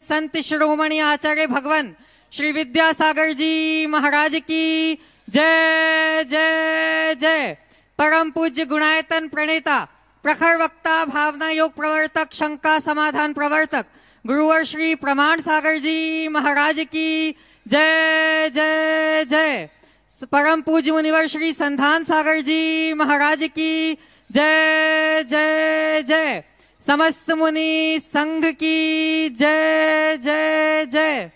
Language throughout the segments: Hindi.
संत शिरोमणि आचार्य भगवान श्री विद्यासागर जी महाराज की जय जय जय। परम पूज्य गुणायतन प्रणेता प्रखर वक्ता भावना योग प्रवर्तक शंका समाधान प्रवर्तक गुरुवर श्री प्रमाण सागर जी महाराज की जय जय जय। परम पूज्य मुनिवर श्री संधान सागर जी महाराज की जय जय जय। समस्त मुनि संघ की जय जय जय।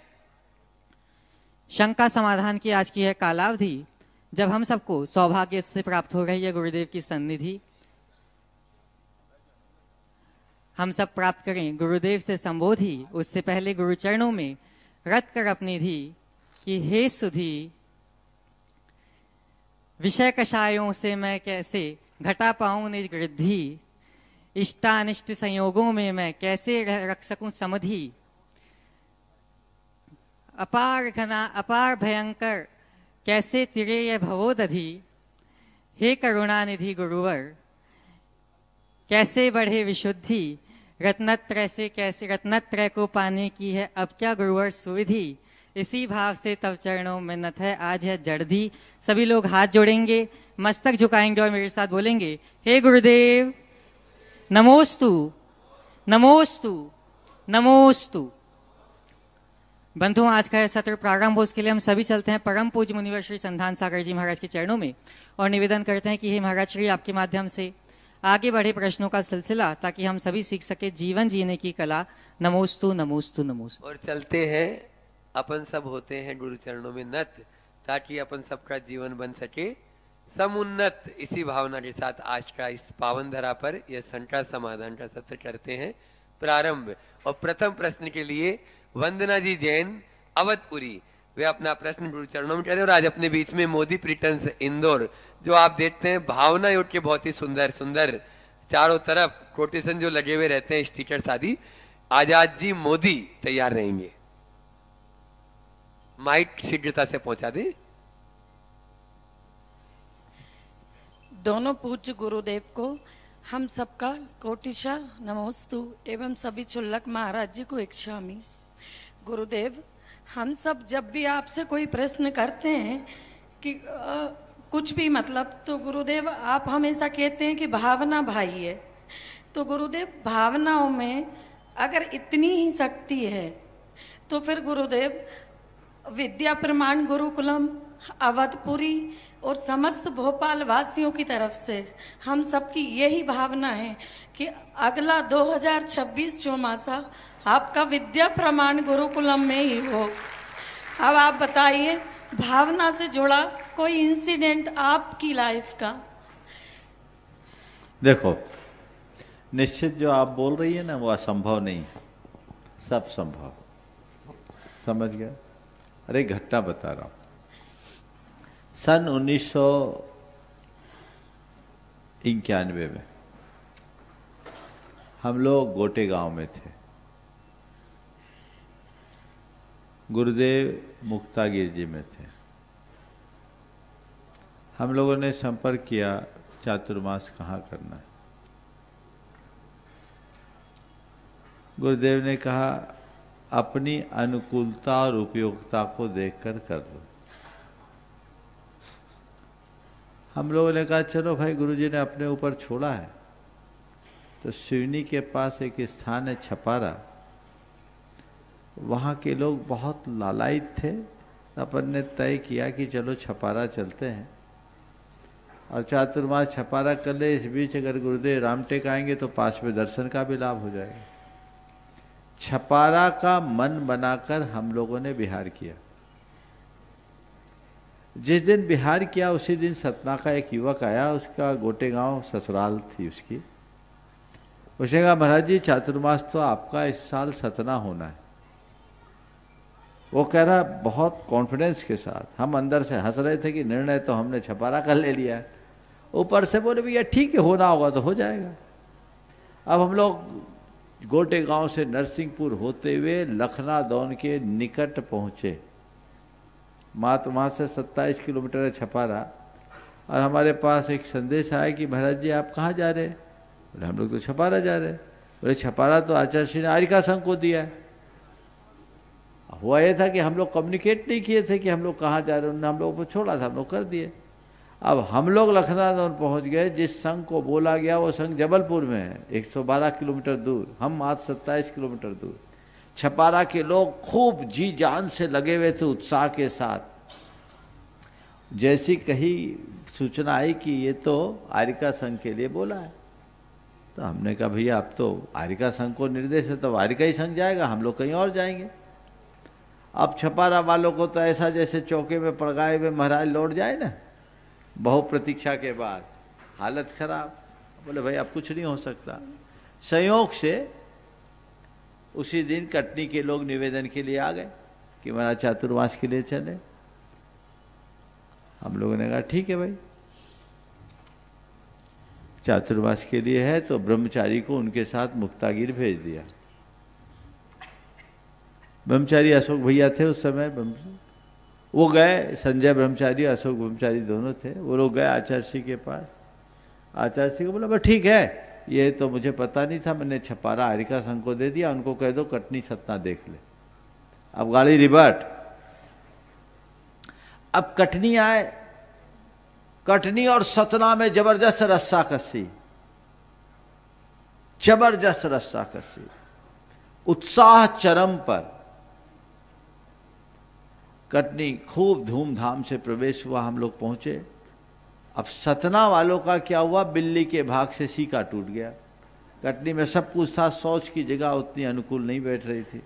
शंका समाधान की आज की है कालावधि, जब हम सबको सौभाग्य से प्राप्त हो रही है गुरुदेव की सन्निधि। हम सब प्राप्त करें गुरुदेव से संबोधि, उससे पहले गुरु चरणों में रत कर अपनी धी कि हे सुधी, विषय कषायों से मैं कैसे घटा पाऊं निज गृद्धि, इष्टानिष्ट संयोगों में मैं कैसे रख सकूं समधि। अपार घना अपार भयंकर कैसे तिरे ये भवोदधि, हे करुणानिधि गुरुवर कैसे बढ़े विशुद्धि। रत्नत्रय से कैसे रत्नत्रय को पाने की है अब क्या गुरुवर सुविधि। इसी भाव से तब चरणों में नत है आज है जड़धी। सभी लोग हाथ जोड़ेंगे, मस्तक झुकाएंगे और मेरे साथ बोलेंगे हे गुरुदेव नमोस्तु नमोस्तु नमोस्तु। बंधुओं, आज का सत्र प्रारंभ हो उसके लिए हम सभी चलते हैं परम पूज्य मुनिवर श्री संधान सागर जी महाराज के चरणों में और निवेदन करते हैं कि हे महाराज श्री, आपके माध्यम से आगे बढ़े प्रश्नों का सिलसिला ताकि हम सभी सीख सके जीवन जीने की कला। नमोस्तु नमोस्तु नमोस्तु। और चलते हैं, अपन सब होते हैं गुरु चरणों में नत, ताकि अपन सबका जीवन बन सके समुन्नत। इसी भावना के साथ आज का इस पावन धरा पर यह शंका समाधान का सत्र करते हैं प्रारंभ। और प्रथम प्रश्न के लिए वंदना जी जैन अवधपुरी, वे अपना प्रश्न गुरु चरणों में करें। और आज अपने बीच में मोदी प्रिटन्स इंदौर, जो आप देखते हैं भावना योग के बहुत ही सुंदर सुंदर चारों तरफ कोटेशन जो लगे हुए रहते हैं स्टिकर्स आदि, आजाद जी मोदी तैयार रहेंगे। माइक शीघ्रता से पहुंचा दे। दोनों पूज्य गुरुदेव को हम सबका कोटिशा नमोस्तु एवं सभी चुल्लक महाराज जी को इच्छामी। गुरुदेव, हम सब जब भी आपसे कोई प्रश्न करते हैं कि कुछ भी मतलब, तो गुरुदेव आप हमेशा कहते हैं कि भावना भाई है। तो गुरुदेव, भावनाओं में अगर इतनी ही शक्ति है तो फिर गुरुदेव विद्या प्रमाण गुरुकुलम अवधपुरी और समस्त भोपाल वासियों की तरफ से हम सबकी यही भावना है कि अगला 2026 चौमासा आपका विद्या प्रमाण गुरुकुलम में ही हो। अब आप बताइए, भावना से जुड़ा कोई इंसिडेंट आपकी लाइफ का। देखो, निश्चित जो आप बोल रही है ना वो असंभव नहीं, सब संभव। समझ गया? अरे घटना बता रहा हूं। सन 1991 में हम लोग गोटे गांव में थे। गुरुदेव मुक्तागिर जी में थे। हम लोगों ने संपर्क किया चातुर्मास कहाँ करना है। गुरुदेव ने कहा अपनी अनुकूलता और उपयोगिता को देखकर कर लो। हम लोगों ने कहा चलो भाई, गुरुजी ने अपने ऊपर छोड़ा है। तो सिवनी के पास एक स्थान है छपारा, वहाँ के लोग बहुत लालायित थे। अपन ने तय किया कि चलो छपारा चलते हैं और चातुर्मास छपारा कर ले। इस बीच अगर गुरुदेव रामटेक आएंगे तो पास में दर्शन का भी लाभ हो जाएगा। छपारा का मन बनाकर हम लोगों ने बिहार किया। जिस दिन बिहार किया उसी दिन सतना का एक युवक आया, उसका गोटे गांव ससुराल थी उसकी। उसने कहा महाराज जी चातुर्मास तो आपका इस साल सतना होना है। वो कह रहा बहुत कॉन्फिडेंस के साथ। हम अंदर से हंस रहे थे कि निर्णय तो हमने छपारा का ले लिया है। ऊपर से बोले भैया ठीक है, होना होगा तो हो जाएगा। अब हम लोग गोटे गांव से नरसिंहपुर होते हुए लखनादौन के निकट पहुंचे। मात्र वहाँ से 27 किलोमीटर है छपारा। और हमारे पास एक संदेश आया कि महाराज जी आप कहाँ जा रहे हैं? बोले हम लोग तो छपारा जा रहे हैं। बोले छपारा तो आचार्य श्री ने आरिका संघ को दिया है। हुआ ये था कि हम लोग कम्युनिकेट नहीं किए थे कि हम लोग कहाँ जा रहे हैं, उन्होंने हम लोगों को छोड़ा था, हम लोग कर दिए। अब हम लोग लखनऊ पहुंच गए, जिस संघ को बोला गया वो संघ जबलपुर में है, 112 किलोमीटर दूर, हम आज 27 किलोमीटर दूर। छपारा के लोग खूब जी जान से लगे हुए थे, उत्साह के साथ। जैसी कही सूचना आई कि ये तो आरिका संघ के लिए बोला है, तो हमने कहा भैया अब तो आरिका संघ को निर्देश है तो आरिका ही संघ जाएगा, हम लोग कहीं और जाएंगे। अब छपारा वालों को तो ऐसा जैसे चौके में पड़गाए हुए महाराज लौट जाए ना, बहु प्रतीक्षा के बाद, हालत खराब। बोले भाई अब कुछ नहीं हो सकता। संयोग से उसी दिन कटनी के लोग निवेदन के लिए आ गए कि महाराज चातुर्मास के लिए चले। हम लोगों ने कहा ठीक है भाई, चातुर्मास के लिए है तो ब्रह्मचारी को उनके साथ मुक्तागिर भेज दिया। ब्रह्मचारी अशोक भैया थे उस समय, वो गए, संजय ब्रह्मचारी अशोक ब्रह्मचारी दोनों थे। वो लोग गए आचार्य श्री के पास। आचार्य श्री को बोला बस ठीक है, ये तो मुझे पता नहीं था, मैंने छपारा आरिका संघ को दे दिया, उनको कह दो कटनी सतना देख ले। अब गाड़ी रिवर्ट। अब कटनी आए, कटनी और सतना में जबरदस्त रस्सा कसी, जबरदस्त रस्सा कसी, उत्साह चरम पर। कटनी खूब धूमधाम से प्रवेश हुआ, हम लोग पहुंचे। अब सतना वालों का क्या हुआ, बिल्ली के भाग से सीका टूट गया। कटनी में सब कुछ था, शौच की जगह उतनी अनुकूल नहीं बैठ रही थी।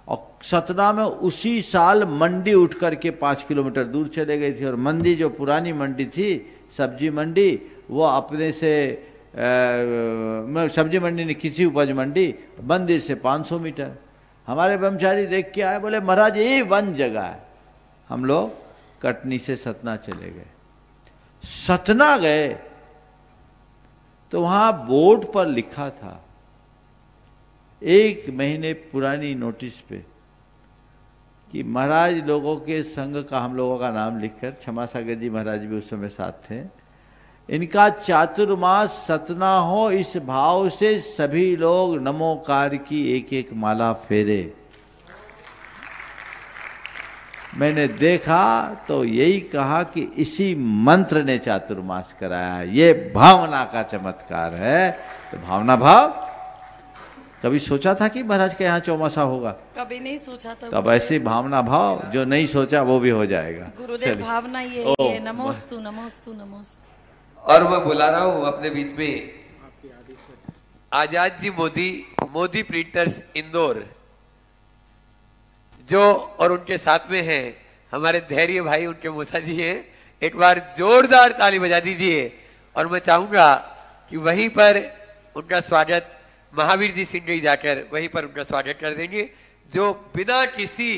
और सतना में उसी साल मंडी उठ करके 5 किलोमीटर दूर चले गई थी, और मंडी जो पुरानी मंडी थी, सब्जी मंडी, वो अपने से सब्जी मंडी ने किसी उपज मंडी, मंदिर से 500 मीटर। हमारे ब्रह्मचारी देख के आए, बोले महाराज ये वन जगह है। हम लोग कटनी से सतना चले गए। सतना गए तो वहां बोर्ड पर लिखा था, 1 महीने पुरानी नोटिस पे, कि महाराज लोगों के संघ का, हम लोगों का नाम लिखकर, क्षमा सागर जी महाराज भी उस समय साथ थे, इनका चातुर्मास सतना हो, इस भाव से सभी लोग नमोकार की 1-1 माला फेरे। मैंने देखा तो यही कहा कि इसी मंत्र ने चातुर्मास कराया है, ये भावना का चमत्कार है। तो भावना भाव, कभी सोचा था कि महाराज के यहाँ चौमासा होगा? कभी नहीं सोचा था। तब ऐसी भावना भाव, जो नहीं सोचा वो भी हो जाएगा। गुरुदेव भावना ये है, नमोस्तु नमोस्तु नमोस्तु। और मैं बुला रहा हूँ अपने बीच में आजाद जी मोदी प्रिंटर्स इंदौर, जो और उनके साथ में हैं हमारे धैर्य भाई, उनके मूसा जी हैं। एक बार जोरदार ताली बजा दीजिए। और मैं चाहूंगा कि वहीं पर उनका स्वागत महावीर जी सिंह जी जाकर वहीं पर उनका स्वागत कर देंगे, जो बिना किसी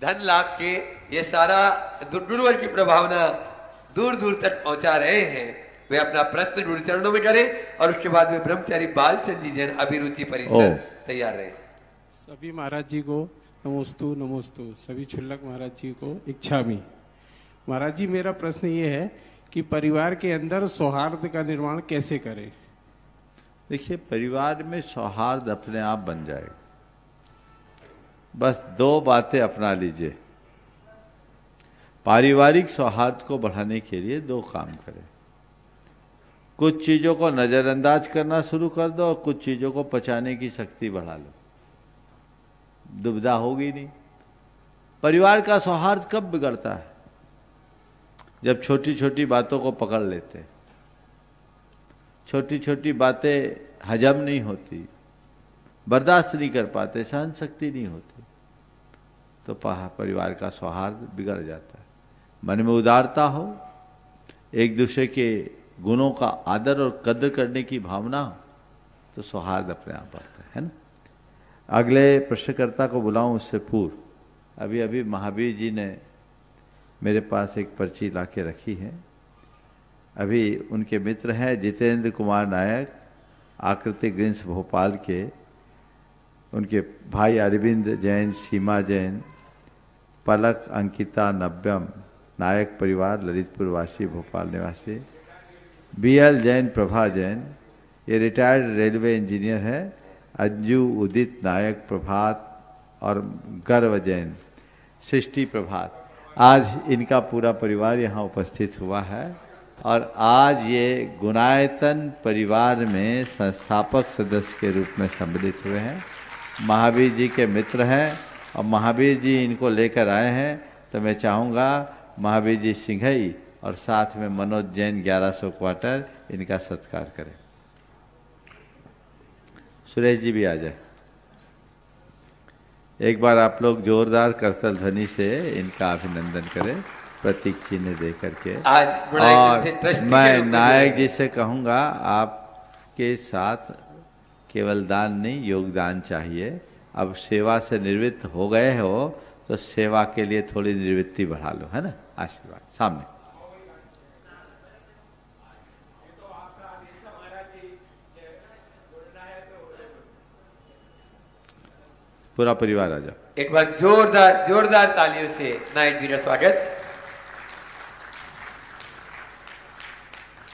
धन लाभ के ये सारा गुरुवर की प्रभावना दूर दूर तक पहुंचा रहे हैं। वे अपना प्रश्न गुरु चरणों में करें और उसके बाद में ब्रह्मचारी बालचंद जी जैन अभिरुचि परिषद तैयार रहे। सभी महाराज जी को नमोस्तु नमोस्तु, सभी छुल्लक महाराज जी को इच्छामि। महाराज जी, मेरा प्रश्न ये है कि परिवार के अंदर सौहार्द का निर्माण कैसे करें? देखिए, परिवार में सौहार्द अपने आप बन जाएगा। बस 2 बातें अपना लीजिए। पारिवारिक सौहार्द को बढ़ाने के लिए 2 काम करें। कुछ चीजों को नजरअंदाज करना शुरू कर दो और कुछ चीजों को पचाने की शक्ति बढ़ा लो, दुविधा होगी नहीं। परिवार का सौहार्द कब बिगड़ता है? जब छोटी छोटी बातों को पकड़ लेते हैं, छोटी छोटी बातें हजम नहीं होती, बर्दाश्त नहीं कर पाते, सहन शक्ति नहीं होती, तो परिवार का सौहार्द बिगड़ जाता है। मन में उदारता हो, एक दूसरे के गुणों का आदर और कद्र करने की भावना हो, तो सौहार्द अपने आप आता है ना। अगले प्रश्नकर्ता को बुलाऊं उससे पूर्व अभी अभी महावीर जी ने मेरे पास एक पर्ची ला के रखी है। अभी उनके मित्र हैं जितेंद्र कुमार नायक, आकृति ग्रिंस भोपाल के, उनके भाई अरविंद जैन, सीमा जैन, पलक अंकिता नव्यम, नायक परिवार ललितपुर वासी, भोपाल निवासी, BL जैन, प्रभा जैन, ये रिटायर्ड रेलवे इंजीनियर है। अंजू, उदित, नायक, प्रभात और गर्व जैन, सृष्टि प्रभात, आज इनका पूरा परिवार यहाँ उपस्थित हुआ है। और आज ये गुणायतन परिवार में संस्थापक सदस्य के रूप में सम्मिलित हुए हैं। महावीर जी के मित्र हैं और महावीर जी इनको लेकर आए हैं। तो मैं चाहूँगा महावीर जी सिंघई और साथ में मनोज जैन 1100 क्वार्टर इनका सत्कार करें। सुरेश जी भी आ जाए। एक बार आप लोग जोरदार करतल ध्वनि से इनका अभिनंदन करें, प्रतीक चिन्ह दे करके। और मैं नायक जी से कहूँगा, आपके साथ केवल दान नहीं, योगदान चाहिए। अब सेवा से निवृत्त हो गए हो तो सेवा के लिए थोड़ी निवृत्ति बढ़ा लो, है ना। आशीर्वाद सामने। पूरा परिवार आ जाओ। एक बार जोरदार जोरदार तालियों से नायक जी का स्वागत।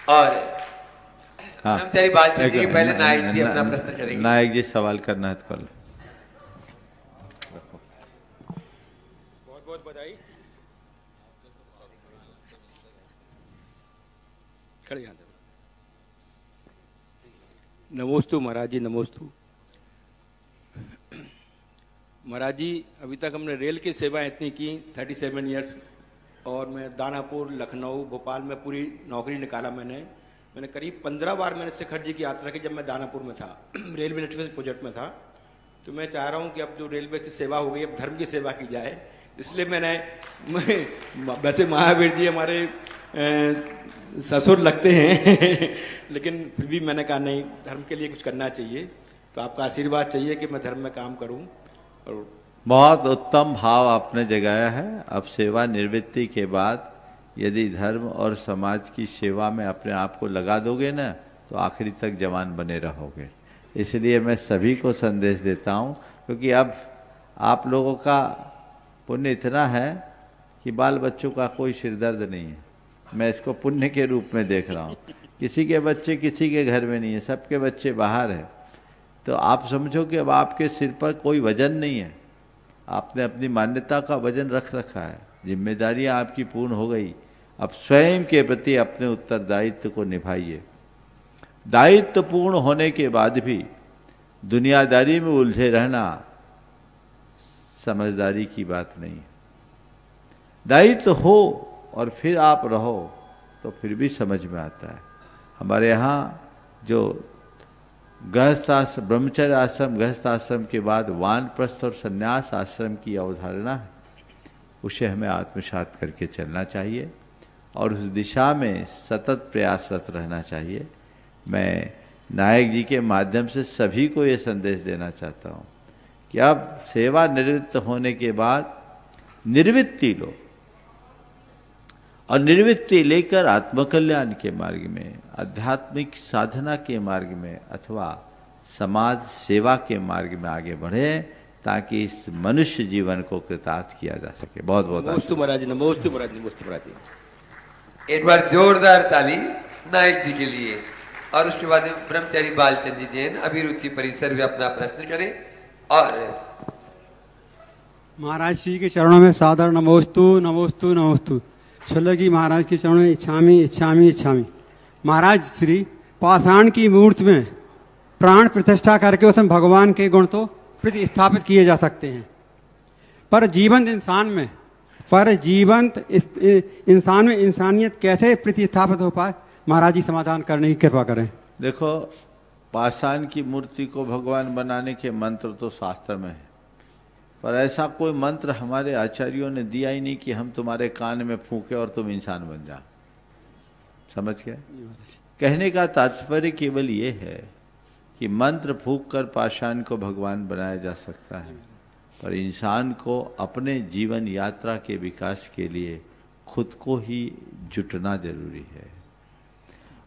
और ब्रह्मचारी बातचीत के पहले नायक जी अपना प्रश्न करेंगे। नायक जी सवाल करना है तो कर लो। बहुत बहुत बधाई। खड़े यहाँ नमोस्तु महाराज जी, नमोस्तु महाराज जी। अभी तक हमने रेल की सेवाएं इतनी की 37 इयर्स, और मैं दानापुर, लखनऊ, भोपाल में पूरी नौकरी निकाला। मैंने करीब 15 बार मैंने शिखर जी की यात्रा की जब मैं दानापुर में था, रेलवे नेटवर्क प्रोजेक्ट में था। तो मैं चाह रहा हूँ कि अब जो रेलवे की सेवा हो गई, अब धर्म की सेवा की जाए। इसलिए वैसे महावीर जी हमारे ससुर लगते हैं लेकिन फिर भी मैंने कहा नहीं, धर्म के लिए कुछ करना चाहिए। तो आपका आशीर्वाद चाहिए कि मैं धर्म में काम करूँ। और बहुत उत्तम भाव आपने जगाया है। अब सेवा निवृत्ति के बाद यदि धर्म और समाज की सेवा में अपने आप को लगा दोगे ना, तो आखिरी तक जवान बने रहोगे। इसलिए मैं सभी को संदेश देता हूँ, क्योंकि अब आप लोगों का पुण्य इतना है कि बाल बच्चों का कोई सिरदर्द नहीं है। मैं इसको पुण्य के रूप में देख रहा हूँ। किसी के बच्चे किसी के घर में नहीं है, सबके बच्चे बाहर है। तो आप समझो कि अब आपके सिर पर कोई वजन नहीं है। आपने अपनी मान्यता का वजन रख रखा है, जिम्मेदारियां आपकी पूर्ण हो गई। अब स्वयं के प्रति अपने उत्तरदायित्व को निभाइए। दायित्व पूर्ण होने के बाद भी दुनियादारी में उलझे रहना समझदारी की बात नहीं है। दायित्व हो और फिर आप रहो तो फिर भी समझ में आता है। हमारे यहाँ जो गृहस्थ आश्रम, ब्रह्मचर्य आश्रम, गृहस्थ आश्रम के बाद वानप्रस्थ और संन्यास आश्रम की अवधारणा है, उसे हमें आत्मसात करके चलना चाहिए और उस दिशा में सतत प्रयासरत रहना चाहिए। मैं नायक जी के माध्यम से सभी को ये संदेश देना चाहता हूँ कि अब सेवा निवृत्त होने के बाद निर्वृत्ति लो, और निर्वृत्ति लेकर आत्मकल्याण के मार्ग में, आध्यात्मिक साधना के मार्ग में अथवा समाज सेवा के मार्ग में आगे बढ़े, ताकि इस मनुष्य जीवन को कृतार्थ किया जा सके। बहुत बहुत नमोस्तु महाराज, नमोस्तु महाराज, नमोस्तु महाराज जी। एक बार जोरदार ताली नायक जी के लिए। और उसके बाद ब्रह्मचारी बालचंद जी जैन अभिरुचि परिसर में अपना प्रश्न करें। और महाराज श्री के चरणों में सादर नमोस्तु नमोस्तु नमोस्तु। छल्ला जी महाराज के चरणों में इच्छामी इच्छामी इच्छामी। महाराज श्री पाषाण की मूर्ति में प्राण प्रतिष्ठा करके उसमें भगवान के गुण तो प्रतिस्थापित किए जा सकते हैं, पर जीवंत इंसान में इंसानियत कैसे प्रतिस्थापित हो पाए, महाराज जी समाधान करने की कृपा करें। देखो, पाषाण की मूर्ति को भगवान बनाने के मंत्र तो शास्त्र में है, पर ऐसा कोई मंत्र हमारे आचार्यों ने दिया ही नहीं कि हम तुम्हारे कान में फूंके और तुम इंसान बन जाओ। समझ गए? कहने का तात्पर्य केवल ये है कि मंत्र फूंक कर पाषाण को भगवान बनाया जा सकता है, पर इंसान को अपने जीवन यात्रा के विकास के लिए खुद को ही जुटना जरूरी है।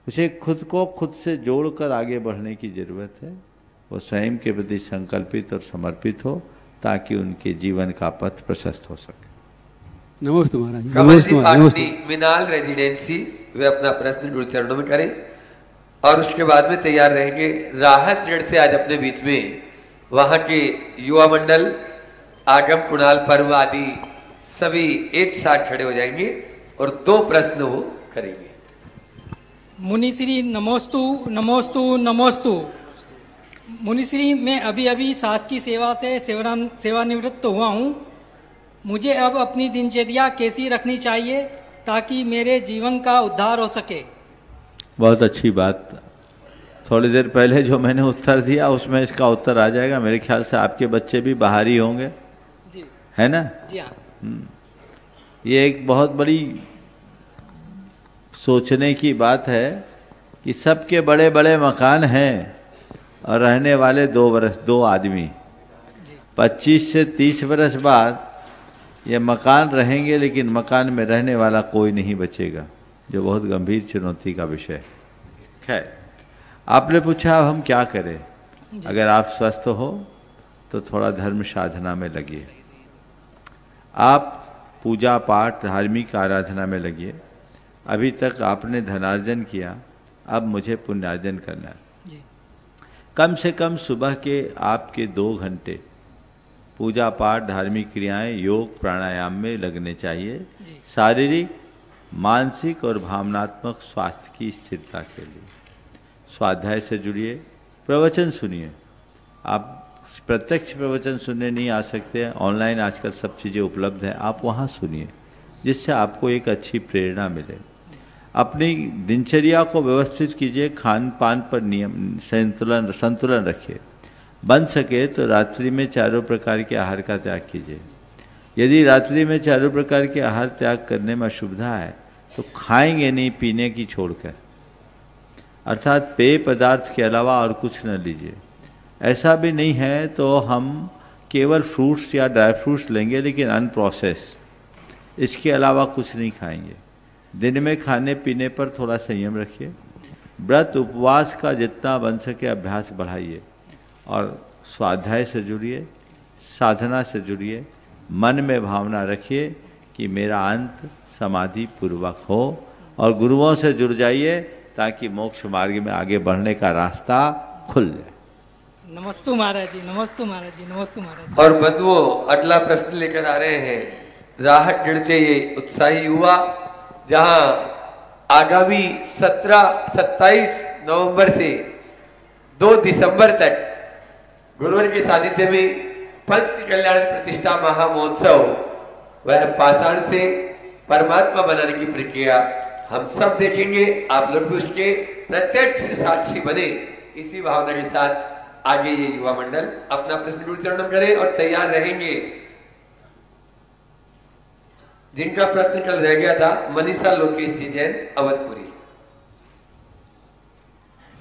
उसे खुद को खुद से जोड़कर आगे बढ़ने की जरूरत है। वो स्वयं के प्रति संकल्पित और समर्पित हो, ताकि उनके जीवन का पथ प्रशस्त हो सके। नमस्ते महाराज। कमल जी पाटनी मिनाल रेजिडेंसी वे अपना प्रश्न गुरु चरणों में करें। और उसके बाद में तैयार रहेंगे राहत ऋण से आज अपने बीच में वहां के युवा मंडल, आगम, कुणाल, पर्व आदि सभी एक साथ खड़े हो जाएंगे और 2 प्रश्न वो करेंगे। मुनिश्री नमोस्तु नमोस्तु नमोस्तु। मुनिश्री, मैं अभी अभी सास की सेवा से सेवानिवृत्त हुआ हूँ। मुझे अब अपनी दिनचर्या कैसी रखनी चाहिए ताकि मेरे जीवन का उद्धार हो सके? बहुत अच्छी बात। थोड़ी देर पहले जो मैंने उत्तर दिया उसमें इसका उत्तर आ जाएगा। मेरे ख्याल से आपके बच्चे भी बाहरी होंगे, जी है ना? जी हाँ। ये एक बहुत बड़ी सोचने की बात है कि सबके बड़े बड़े मकान हैं और रहने वाले 2 आदमी। 25 से 30 बरस बाद ये मकान रहेंगे लेकिन मकान में रहने वाला कोई नहीं बचेगा, जो बहुत गंभीर चुनौती का विषय है। खैर, आपने पूछा अब हम क्या करें। अगर आप स्वस्थ हो तो थोड़ा धर्म साधना में लगिए, आप पूजा पाठ धार्मिक आराधना में लगिए। अभी तक आपने धनार्जन किया, अब मुझे पुण्यार्जन करना है। कम से कम सुबह के आपके 2 घंटे पूजा पाठ, धार्मिक क्रियाएं, योग, प्राणायाम में लगने चाहिए, शारीरिक, मानसिक और भावनात्मक स्वास्थ्य की स्थिरता के लिए। स्वाध्याय से जुड़िए, प्रवचन सुनिए। आप प्रत्यक्ष प्रवचन सुनने नहीं आ सकते, ऑनलाइन आजकल सब चीज़ें उपलब्ध हैं, आप वहाँ सुनिए, जिससे आपको एक अच्छी प्रेरणा मिले। अपनी दिनचर्या को व्यवस्थित कीजिए, खान पान पर नियम संतुलन रखिए। बन सके तो रात्रि में 4 प्रकार के आहार का त्याग कीजिए। यदि रात्रि में 4 प्रकार के आहार त्याग करने में असुविधा है तो खाएंगे नहीं पीने की छोड़कर, अर्थात पेय पदार्थ के अलावा और कुछ न लीजिए। ऐसा भी नहीं है तो हम केवल फ्रूट्स या ड्राई फ्रूट्स लेंगे लेकिन अनप्रोसेस्ड, इसके अलावा कुछ नहीं खाएंगे। दिन में खाने पीने पर थोड़ा संयम रखिए। व्रत उपवास का जितना बन सके अभ्यास बढ़ाइए और स्वाध्याय से जुड़िए, साधना से जुड़िए। मन में भावना रखिए कि मेरा अंत समाधि पूर्वक हो और गुरुओं से जुड़ जाइए ताकि मोक्ष मार्ग में आगे बढ़ने का रास्ता खुल जाए। नमस्तु महाराज जी, नमस्तु महाराज जी, नमस्तु महाराज जी। और बंधुओं, अगला प्रश्न लेकर आ रहे हैं राहत ऋण के ये उत्साही युवा, जहां आगामी 17-27 नवंबर से 2 दिसंबर तक गुरुवर के सानिध्य में पंच कल्याण प्रतिष्ठा महामहोत्सव, वह पाषाण से परमात्मा बनाने की प्रक्रिया हम सब देखेंगे। आप लोग भी उसके प्रत्यक्ष साक्षी बने। इसी भावना के साथ आगे ये युवा मंडल अपना प्रश्न गुरु चरणों में करें और तैयार रहेंगे। जिनका प्रश्न कल रह गया था, मनीषा लोकेश जी जैन, अवधपुरी।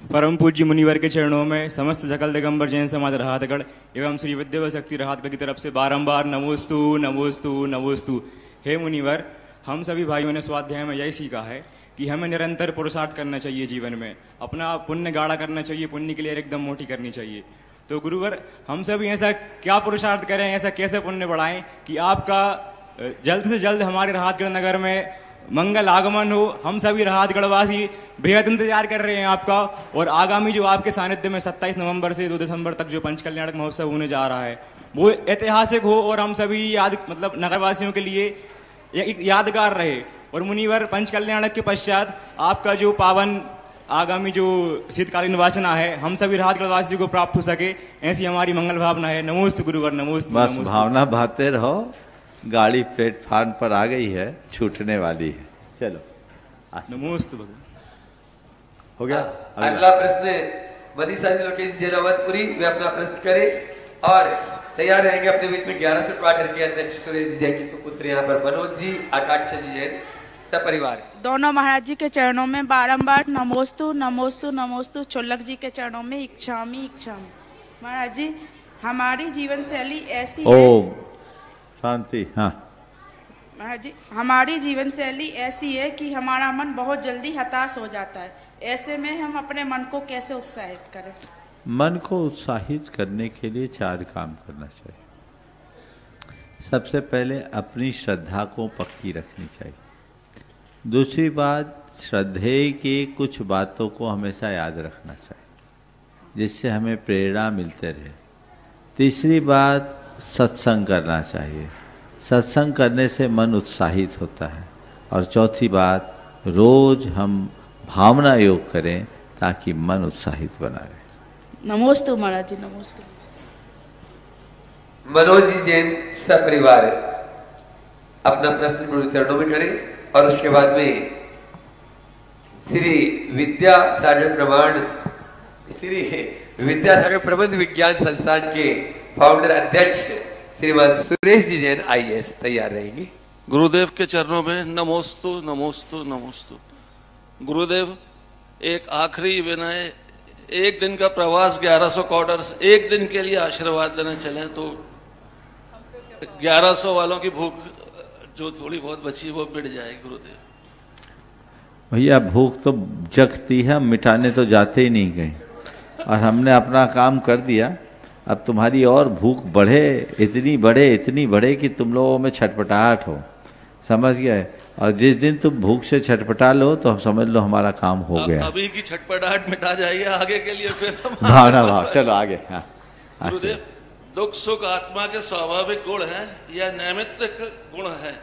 परम पूज्य मुनिवर के चरणों में समस्त सकल दिगंबर जैन समाज राहतगढ़ एवं श्री विद्या शक्ति राहतगढ़ की तरफ से बारंबार नमोस्तु नमोस्तु नमोस्तु। हे मुनिवर, हम सभी भाइयों ने स्वाध्याय में यही सीखा है कि हमें निरंतर पुरुषार्थ करना चाहिए, जीवन में अपना पुण्य गाढ़ा करना चाहिए, पुण्य की लेर एकदम मोटी करनी चाहिए। तो गुरुवर, हम सभी ऐसा क्या पुरुषार्थ करें, ऐसा कैसे पुण्य बढ़ाएं कि आपका जल्द से जल्द हमारे राहतगढ़ नगर में मंगल आगमन हो। हम सभी राहतगढ़वासी बेहद इंतजार कर रहे हैं आपका, और आगामी जो आपके सानिध्य में 27 नवंबर से 2 दिसंबर तक जो पंच कल्याणक महोत्सव होने जा रहा है वो ऐतिहासिक हो और हम सभी नगरवासियों के लिए एक यादगार रहे। और मुनिवर, पंच कल्याणक के पश्चात आपका जो पावन आगामी जो शीतकालीन वाचना है हम सभी राहतगढ़वासियों को प्राप्त हो सके, ऐसी हमारी मंगल भावना है। नमोस्तु गुरुवर, नमोस्तु। बस भावना भाते रहो, गाड़ी प्लेटफार्म पर आ गई है, छूटने वाली है। चलो, नमोस्तु भगवान। हो गया। अगला प्रश्न मनीषा जी लोकेश जी अवधपुरी, वे अपना प्रश्न करें और तैयार रहेंगे अपने बीच में 1100 क्वार्टर के अध्यक्ष सुरेश जी जैन की सुपुत्र, यहाँ पर मनोज जी, आकांक्षा जी जैन, सपरिवार। दोनों महाराज जी के चरणों में बारंबार नमोस्तु नमोस्तु नमोस्तु। चोलक जी के चरणों में इच्छामी इच्छामी। महाराज जी, हमारी जीवन शैली ऐसी है, शांति। हाँ महाराज जी, हमारी जीवन शैली ऐसी है कि हमारा मन बहुत जल्दी हताश हो जाता है। ऐसे में हम अपने मन को कैसे उत्साहित करें? मन को उत्साहित करने के लिए 4 काम करना चाहिए। सबसे पहले अपनी श्रद्धा को पक्की रखनी चाहिए। दूसरी बात, श्रद्धेय की कुछ बातों को हमेशा याद रखना चाहिए जिससे हमें प्रेरणा मिलते रहे। तीसरी बात, सत्संग करना चाहिए, सत्संग करने से मन उत्साहित होता है। और चौथी बात, रोज हम भावना योग करें ताकि मन उत्साहित बना रहे। नमोस्तु महाराज जी, नमोस्तु। मनोज जी जैन सपरिवार अपना प्रश्न गुरु चरणों में करें और उसके बाद में श्री विद्या सागर प्रमाण, श्री विद्या सागर प्रबंध विज्ञान संस्थान के फाउंडर अध्यक्ष श्रीमान सुरेश जी जैन IAS तैयार रहेंगे। गुरुदेव के चरणों में नमोस्तु नमोस्तु नमोस्तु। गुरुदेव, एक आखिरी विनय, एक दिन का प्रवास 1100 क्वार्टर्स, एक दिन के लिए आशीर्वाद देने चले तो 1100 वालों की भूख जो थोड़ी बहुत बची वो मिट जाए। गुरुदेव भैया, भूख तो जगती है, मिटाने तो जाते ही नहीं कहीं, और हमने अपना काम कर दिया। अब तुम्हारी और भूख बढ़े, इतनी बढ़े कि तुम लोगों में छटपटाहट हो, समझ गए? और जिस दिन तुम भूख से छटपटा लो तो हम समझ लो हमारा काम हो गया। अभी की छटपटाहट मिटा जाइए, आगे के लिए फिर हम भावना भाव, चलो आगे। हाँ, गुरुदेव, दुख सुख आत्मा के स्वाभाविक गुण हैं या नैमित्तिक गुण हैं?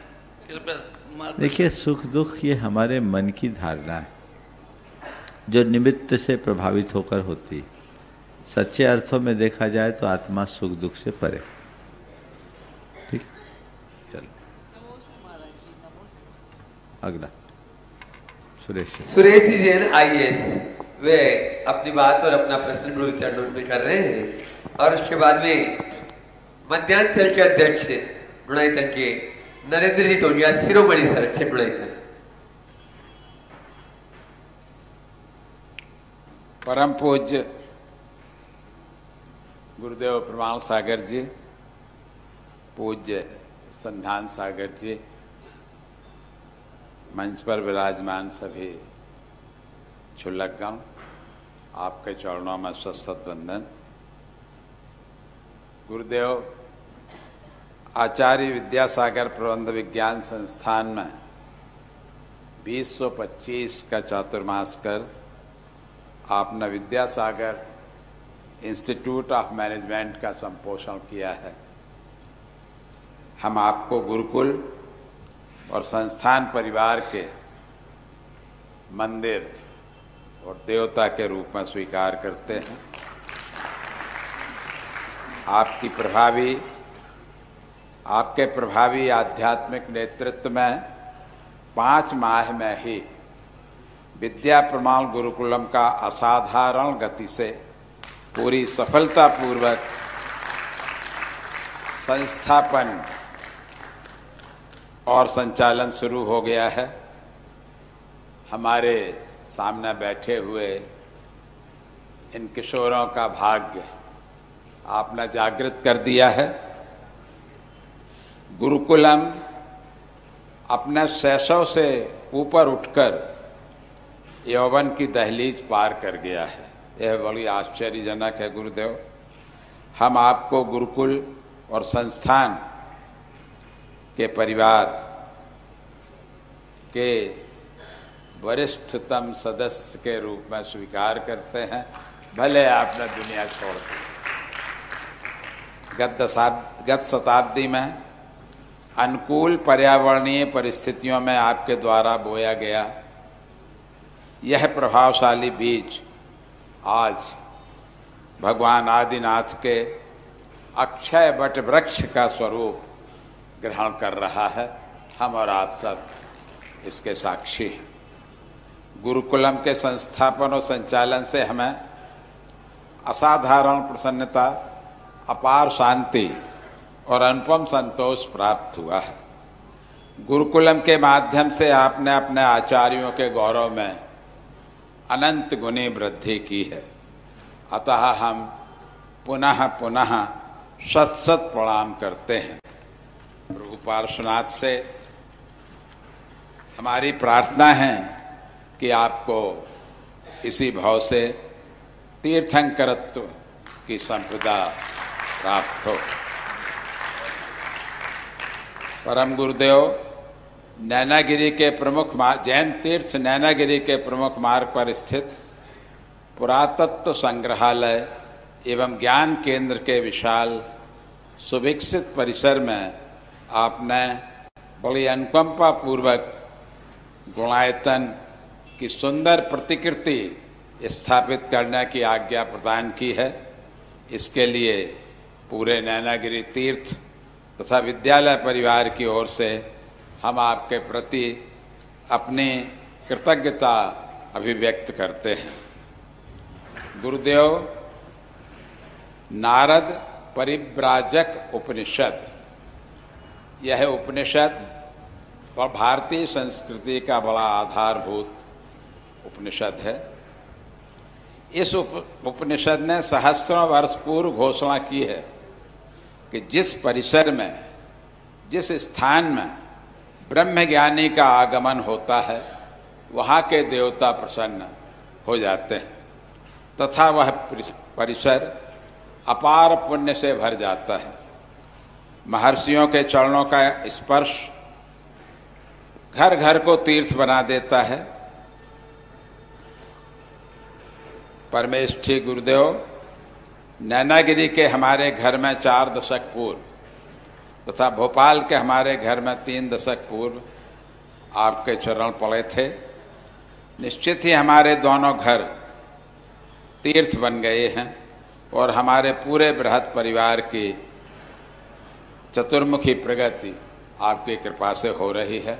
देखिए, सुख दुख ये हमारे मन की धारणा है जो निमित्त से प्रभावित होकर होती है। सच्चे अर्थों में देखा जाए तो आत्मा सुख दुख से परे। ठीक, चलो अगला सुरेश जी जैन IAS वे अपनी बात और अपना प्रश्न गुरु चरणों में कर रहे हैं और उसके बाद में मध्यांचल के अध्यक्ष गुणायतन के नरेंद्र जी टोलिया शिरोमणि संरक्षक गुणायतन। परम पूज्य गुरुदेव प्रमाण सागर जी, पूज्य संधान सागर जी, मंच पर विराजमान सभी क्षुल्लकगण, आपके चरणों में सत वंदन। गुरुदेव, आचार्य विद्यासागर प्रबंध विज्ञान संस्थान में 2025 का चातुर्मास कर आपने विद्यासागर इंस्टीट्यूट ऑफ मैनेजमेंट का संपोषण किया है। हम आपको गुरुकुल और संस्थान परिवार के मंदिर और देवता के रूप में स्वीकार करते हैं। आपके प्रभावी आध्यात्मिक नेतृत्व में 5 माह में ही विद्या प्रमाण गुरुकुलम का असाधारण गति से पूरी सफलतापूर्वक संस्थापन और संचालन शुरू हो गया है। हमारे सामने बैठे हुए इन किशोरों का भाग्य आपने जागृत कर दिया है। गुरुकुलम अपने शैशव से ऊपर उठकर यौवन की दहलीज पार कर गया है। यह बड़ी आश्चर्यजनक है। गुरुदेव, हम आपको गुरुकुल और संस्थान के परिवार के वरिष्ठतम सदस्य के रूप में स्वीकार करते हैं, भले आपने दुनिया छोड़ दी। गत शताब्दी में अनुकूल पर्यावरणीय परिस्थितियों में आपके द्वारा बोया गया यह प्रभावशाली बीज आज भगवान आदिनाथ के अक्षय वट वृक्ष का स्वरूप ग्रहण कर रहा है। हम और आप सब इसके साक्षी हैं। गुरुकुलम के संस्थापन और संचालन से हमें असाधारण प्रसन्नता, अपार शांति और अनुपम संतोष प्राप्त हुआ है। गुरुकुलम के माध्यम से आपने अपने आचार्यों के गौरव में अनंत गुनी वृद्धि की है। अतः हम पुनः पुनः शत शत प्रणाम करते हैं। प्रभु पार्श्वनाथ से हमारी प्रार्थना है कि आपको इसी भाव से तीर्थंकरत्व की संपदा प्राप्त हो। परम गुरुदेव, नैनागिरी के प्रमुख जैन तीर्थ नैनागिरी के प्रमुख मार्ग पर स्थित पुरातत्व संग्रहालय एवं ज्ञान केंद्र के विशाल सुविकसित परिसर में आपने बड़ी अनुकंपा पूर्वक गुणायतन की सुंदर प्रतिकृति स्थापित करने की आज्ञा प्रदान की है। इसके लिए पूरे नैनागिरी तीर्थ तथा विद्यालय परिवार की ओर से हम आपके प्रति अपनी कृतज्ञता अभिव्यक्त करते हैं। गुरुदेव, नारद परिव्राजक उपनिषद, यह उपनिषद और भारतीय संस्कृति का बड़ा आधारभूत उपनिषद है। इस उपनिषद ने सहस्रों वर्ष पूर्व घोषणा की है कि जिस परिसर में, जिस स्थान में ब्रह्मज्ञानी का आगमन होता है वहाँ के देवता प्रसन्न हो जाते हैं तथा वह परिसर अपार पुण्य से भर जाता है। महर्षियों के चरणों का स्पर्श घर घर को तीर्थ बना देता है। परमेष्ठी गुरुदेव, नैनागिरी के हमारे घर में 4 दशक पूर्व तथा भोपाल के हमारे घर में 3 दशक पूर्व आपके चरण पड़े थे। निश्चित ही हमारे दोनों घर तीर्थ बन गए हैं और हमारे पूरे बृहद परिवार की चतुर्मुखी प्रगति आपकी कृपा से हो रही है।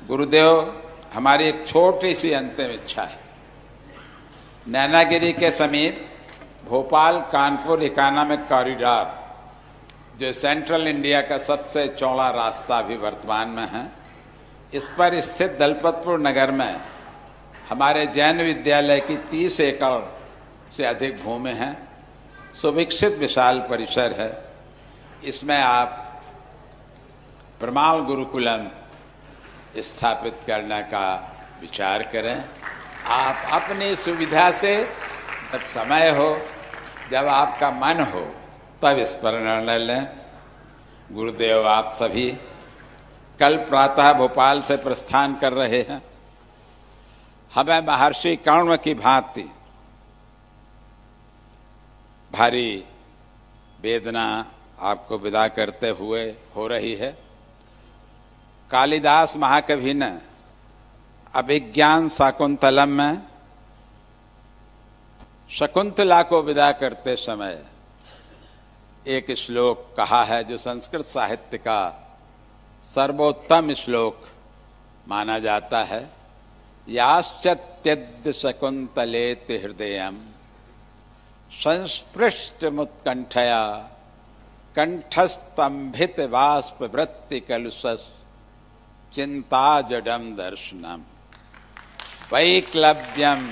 गुरुदेव, हमारी एक छोटी सी अंतिम इच्छा है। नैनागिरी के समीप भोपाल कानपुर इकोनॉमिक कॉरिडोर, जो सेंट्रल इंडिया का सबसे चौड़ा रास्ता भी वर्तमान में है, इस पर स्थित दलपतपुर नगर में हमारे जैन विद्यालय की 30 एकड़ से अधिक भूमि है। सुविकसित विशाल परिसर है। इसमें आप प्रमाण गुरुकुलम स्थापित करने का विचार करें। आप अपनी सुविधा से जब समय हो, जब आपका मन हो, तब इस पर निर्णय लें। गुरुदेव, आप सभी कल प्रातः भोपाल से प्रस्थान कर रहे हैं। हमें महर्षि कर्ण की भांति भारी वेदना आपको विदा करते हुए हो रही है। कालिदास महाकवि ने अभिज्ञान शाकुंतलम में शकुंतला को विदा करते समय एक श्लोक कहा है जो संस्कृत साहित्य का सर्वोत्तम श्लोक माना जाता है। याश्चत्यद्य शकुंतलेति हृदयम संस्पृष्ट मुत्कंठया कंठस्तंभित वाष्प वृत्ति कलुषस चिंता जडम दर्शनम वैक्लव्यम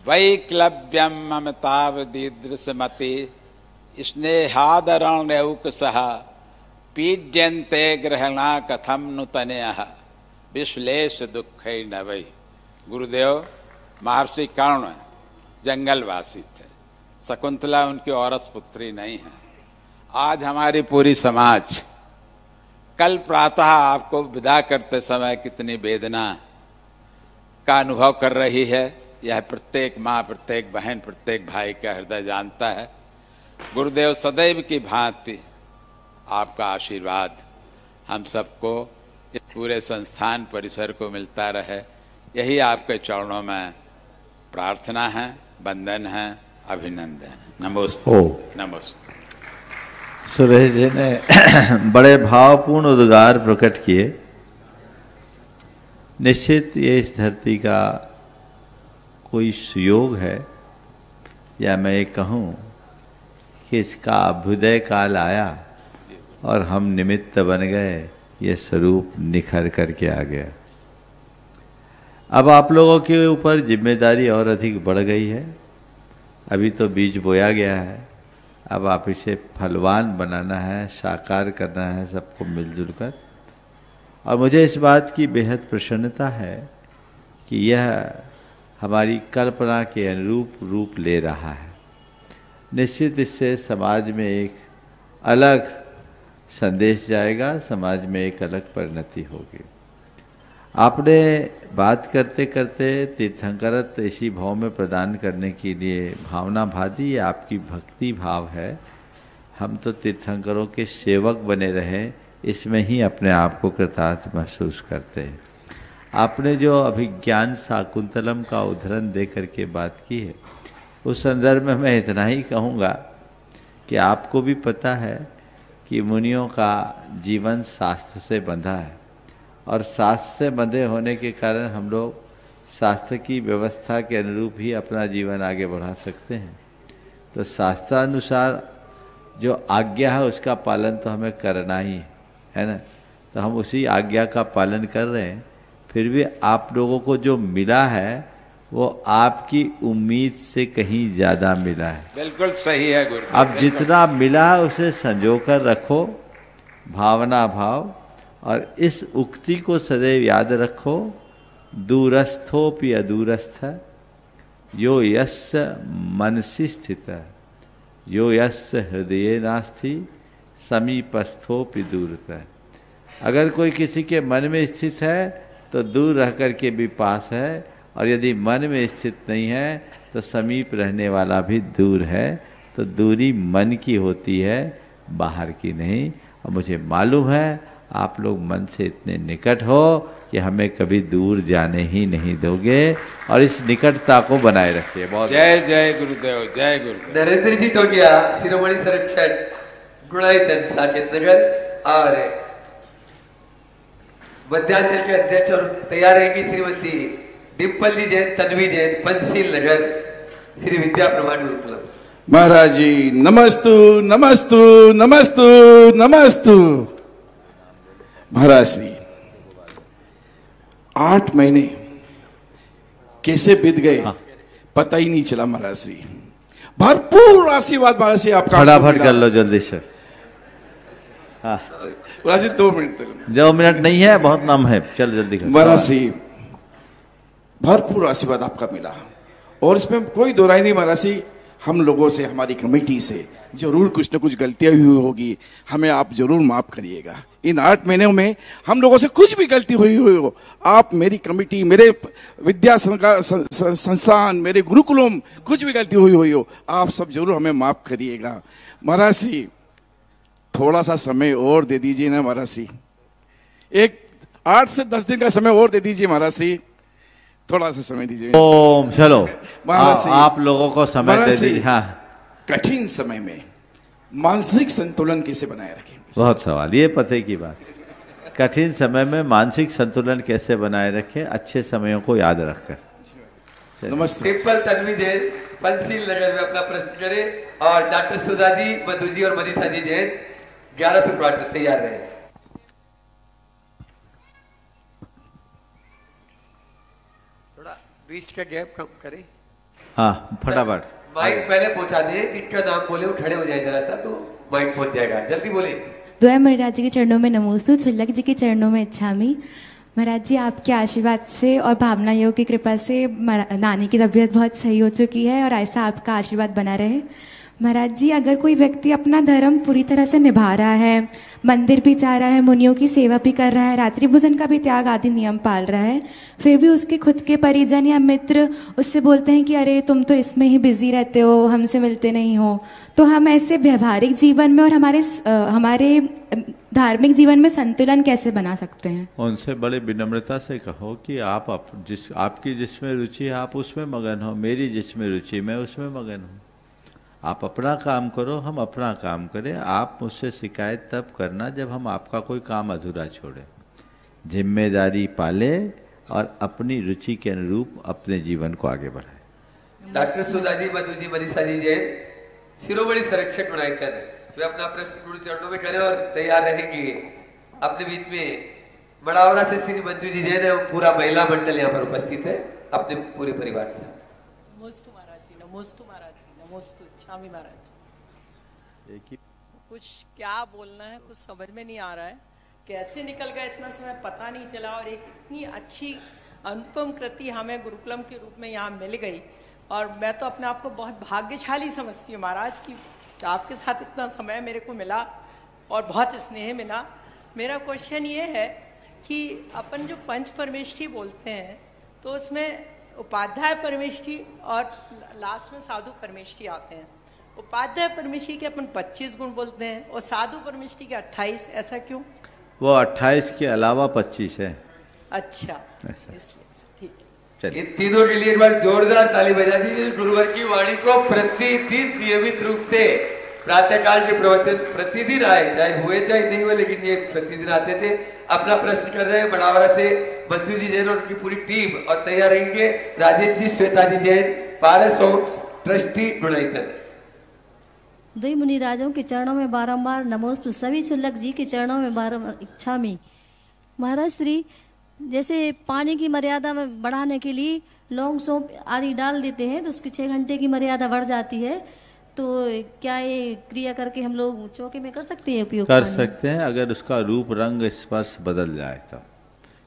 वैक्लव्यम ममतावदीदृशमति स्नेहादरणौक सह पीड्यन्ते ग्रहणा कथम नुतनयः विश्लेष दुख न वै। गुरुदेव, महर्षि कर्ण जंगलवासी थे। शकुंतला उनकी औरस पुत्री नहीं है। आज हमारी पूरी समाज कल प्रातः आपको विदा करते समय कितनी वेदना का अनुभव कर रही है, यह प्रत्येक माँ, प्रत्येक बहन, प्रत्येक भाई का हृदय जानता है। गुरुदेव, सदैव की भांति आपका आशीर्वाद हम सबको, इस पूरे संस्थान परिसर को मिलता रहे, यही आपके चरणों में प्रार्थना है, वंदन है, अभिनंदन। नमोस्तु। नमोस्तु। सुरेश जी ने बड़े भावपूर्ण उद्गार प्रकट किए। निश्चित ये इस धरती का कोई सुयोग है, या मैं ये कहूँ कि इसका अभ्युदय काल आया और हम निमित्त बन गए, ये स्वरूप निखर करके आ गया। अब आप लोगों के ऊपर जिम्मेदारी और अधिक बढ़ गई है। अभी तो बीज बोया गया है, अब आप इसे फलवान बनाना है, साकार करना है सबको मिलजुल कर। और मुझे इस बात की बेहद प्रसन्नता है कि यह हमारी कल्पना के अनुरूप रूप ले रहा है। निश्चित इससे समाज में एक अलग संदेश जाएगा, समाज में एक अलग परिणति होगी। आपने बात करते करते तीर्थंकरत्व इसी भाव में प्रदान करने के लिए भावना भादी, ये आपकी भक्ति भाव है। हम तो तीर्थंकरों के सेवक बने रहे, इसमें ही अपने आप को कृतार्थ महसूस करते हैं। आपने जो अभिज्ञान शाकुंतलम का उदाहरण दे करके बात की है, उस संदर्भ में मैं इतना ही कहूँगा कि आपको भी पता है कि मुनियों का जीवन शास्त्र से बंधा है, और शास्त्र से बंधे होने के कारण हम लोग शास्त्र की व्यवस्था के अनुरूप ही अपना जीवन आगे बढ़ा सकते हैं। तो शास्त्रानुसार जो आज्ञा है उसका पालन तो हमें करना ही है ना। तो हम उसी आज्ञा का पालन कर रहे हैं। फिर भी आप लोगों को जो मिला है वो आपकी उम्मीद से कहीं ज़्यादा मिला है। बिल्कुल सही है गुरु। अब जितना मिला है उसे संजो कर रखो, भावना भाव, और इस उक्ति को सदैव याद रखो, दूरस्थोपि अदूरस्थ यो यस्य मनसि स्थित यो यस्य हृदये नास्ति समीपस्थोपि दूरतः। अगर कोई किसी के मन में स्थित है तो दूर रह कर के भी पास है, और यदि मन में स्थित नहीं है तो समीप रहने वाला भी दूर है। तो दूरी मन की होती है, बाहर की नहीं। और मुझे मालूम है आप लोग मन से इतने निकट हो कि हमें कभी दूर जाने ही नहीं दोगे, और इस निकटता को बनाए रखिए। बहुत जय जय गुरुदेव, जय गुरुदेव। नरेंद्र जी टोटिया, शिरोमणि संरक्षक गुणायतन साकेत नगर, और मध्यांचल के अध्यक्ष और तैयार रहेंगी श्रीमती डिम्पल जी जैन, तन्वी जैन, पंचशील नगर, श्री विद्या प्रमाण गुरुकुलम। महाराज जी नमस्तु नमस्तु नमस्तु नमस्तु। महाराज श्री 8 महीने कैसे बीत गए पता ही नहीं चला। महाराज श्री भरपूर आशीर्वाद महाराज श्री आपका। फटाफट कर लो जल्दी से। हाँ महाराज जी 2 मिनट तक। 2 मिनट नहीं है, बहुत नाम है, चल जल्दी कर। महाराज श्री भरपूर आशीर्वाद आपका मिला, और इसमें कोई दो राय नहीं। महाराज श्री हम लोगों से, हमारी कमेटी से जरूर कुछ न कुछ गलतियां हुई होगी, हमें आप जरूर माफ करिएगा। इन 8 महीनों में हम लोगों से कुछ भी गलती हुई हो, आप, मेरी कमेटी, मेरे विद्या संस्थान, मेरे गुरुकुलम, कुछ भी गलती हुई हो, आप सब जरूर हमें माफ करिएगा। महाराज श्री थोड़ा सा समय और दे दीजिए ना महाराज श्री, एक 8 से 10 दिन का समय और दे दीजिए महाराज श्री, थोड़ा सा समय दीजिए। ओम चलो आप लोगों को समय दे दीजिए। हाँ, कठिन समय में मानसिक संतुलन कैसे बनाए रखें? बहुत सवाल, ये पते की बात। कठिन समय में मानसिक संतुलन कैसे बनाए रखें, अच्छे समयों को याद रखकर। नमस्ते। डिम्पल तन्वी जैन, पंचशील नगर में अपना प्रश्न करें, और डॉक्टर सुधा जी, मधु जी और मनीषा जी जैन 1100 प्लॉट में तैयार रहे। थोड़ा 20 का गैप कम करें। हाँ फटाफट माइक पहले पहुंचा दिए, जिनका नाम बोले वो खड़े हो जाए जरा सा, तो माइक पहुंच जाएगा। जल्दी बोले। द्वय महाराज जी के चरणों में नमोस्तु, छुल्लक जी के चरणों में इच्छामी। महाराज जी आपके आशीर्वाद से और भावना योग की कृपा से नानी की तबीयत बहुत सही हो चुकी है, और ऐसा आपका आशीर्वाद बना रहे। महाराज जी अगर कोई व्यक्ति अपना धर्म पूरी तरह से निभा रहा है, मंदिर भी जा रहा है, मुनियों की सेवा भी कर रहा है, रात्रि भोजन का भी त्याग आदि नियम पाल रहा है, फिर भी उसके खुद के परिजन या मित्र उससे बोलते हैं कि अरे तुम तो इसमें ही बिजी रहते हो, हमसे मिलते नहीं हो, तो हम ऐसे व्यवहारिक जीवन में और हमारे धार्मिक जीवन में संतुलन कैसे बना सकते हैं? उनसे बड़े विनम्रता से कहो कि आप आपकी जिसमें रुचि है आप उसमें मगन हो, मेरी जिसमें रुचि मैं उसमें मगन हूँ। आप अपना काम करो, हम अपना काम करें। आप मुझसे शिकायत तब करना जब हम आपका कोई काम अधूरा छोड़ें। जिम्मेदारी पाले और अपनी रुचि के अनुरूप अपने जीवन को आगे बढ़ाएं। डॉक्टर सुधा जी, मधु जी, मनीषा जी जैन, शिरोमणि संरक्षक गुणायतन, वे अपना प्रश्न गुरु चरणों में करें और तैयार रहेंगे। अपने बीच में बड़ावरा से श्री मंजू जी जैन है, पूरा महिला मंडल यहाँ पर उपस्थित है अपने पूरे परिवार के साथ। नमोस्तु महाराज जी, नमोस्तु महाराज जी, नमोस्तु स्वामी महाराज। कुछ क्या बोलना है कुछ समझ में नहीं आ रहा है, कैसे निकल गया इतना समय पता नहीं चला, और एक इतनी अच्छी अनुपम कृति हमें गुरुकुलम के रूप में यहाँ मिल गई, और मैं तो अपने आप को बहुत भाग्यशाली समझती हूँ महाराज की आपके साथ इतना समय मेरे को मिला। और बहुत स्नेह मिला। मेरा क्वेश्चन ये है कि अपन जो पंच परमेष्ठी बोलते हैं तो उसमें उपाध्याय परमेष्ठी और लास्ट में साधु परमेष्ठी आते हैं। उपाध्याय परमेष्ठी के अपन 25 गुण बोलते हैं और साधु परमेष्ठी के 28, ऐसा क्यों? वो 28 के अलावा 25 है। अच्छा, इसलिए ठीक है। इन तीनों के लिए एक बार जोरदार ताली बजा दीजिए। गुरुवर की वाणी को प्रतिदिन नियमित रूप से प्रातःकाल के प्रवचन प्रतिदिन आए, चाहे हुए चाहे नहीं हुए, लेकिन ये प्रतिदिन आते थे। अपना प्रश्न कर रहे हैं बड़ावरा से मंजू जी जैन और उनकी पूरी टीम, और तैयार रहेंगे राजेश जी, श्वेता जी जैन, पारस होम्स, ट्रस्टी गुणाइतन। दुई मुनि राजों के चरणों में बारंबार नमोस्तु, सभी शुल्लक जी के चरणों में बारंबार इच्छामि। महाराज श्री, जैसे पानी की मर्यादा में बढ़ाने के लिए लौंग सौंफ आदि डाल देते हैं तो उसकी 6 घंटे की मर्यादा बढ़ जाती है, तो क्या ये क्रिया करके हम लोग चौके में कर सकते हैं उपयोग? कर सकते हैं, अगर उसका रूप रंग स्पर्श बदल जाए तो।